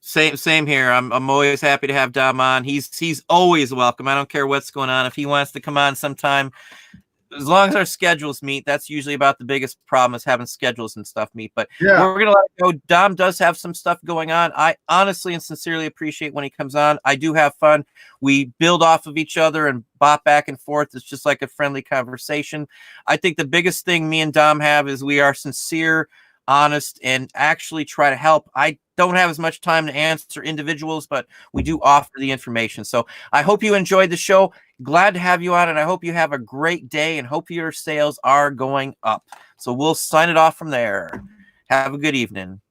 Same here. I'm always happy to have Dom on. He's always welcome. I don't care what's going on. If he wants to come on sometime, as long as our schedules meet, that's usually about the biggest problem, is having schedules and stuff meet. But yeah, we're gonna let it go. Dom does have some stuff going on. I honestly and sincerely appreciate when he comes on. I do have fun. We build off of each other and bop back and forth. It's just like a friendly conversation. I think the biggest thing me and Dom have is we are sincere, honest, and actually try to help. I don't have as much time to answer individuals, but we do offer the information. So I hope you enjoyed the show. Glad to have you on, and I hope you have a great day, and hope your sales are going up. So we'll sign it off from there. Have a good evening.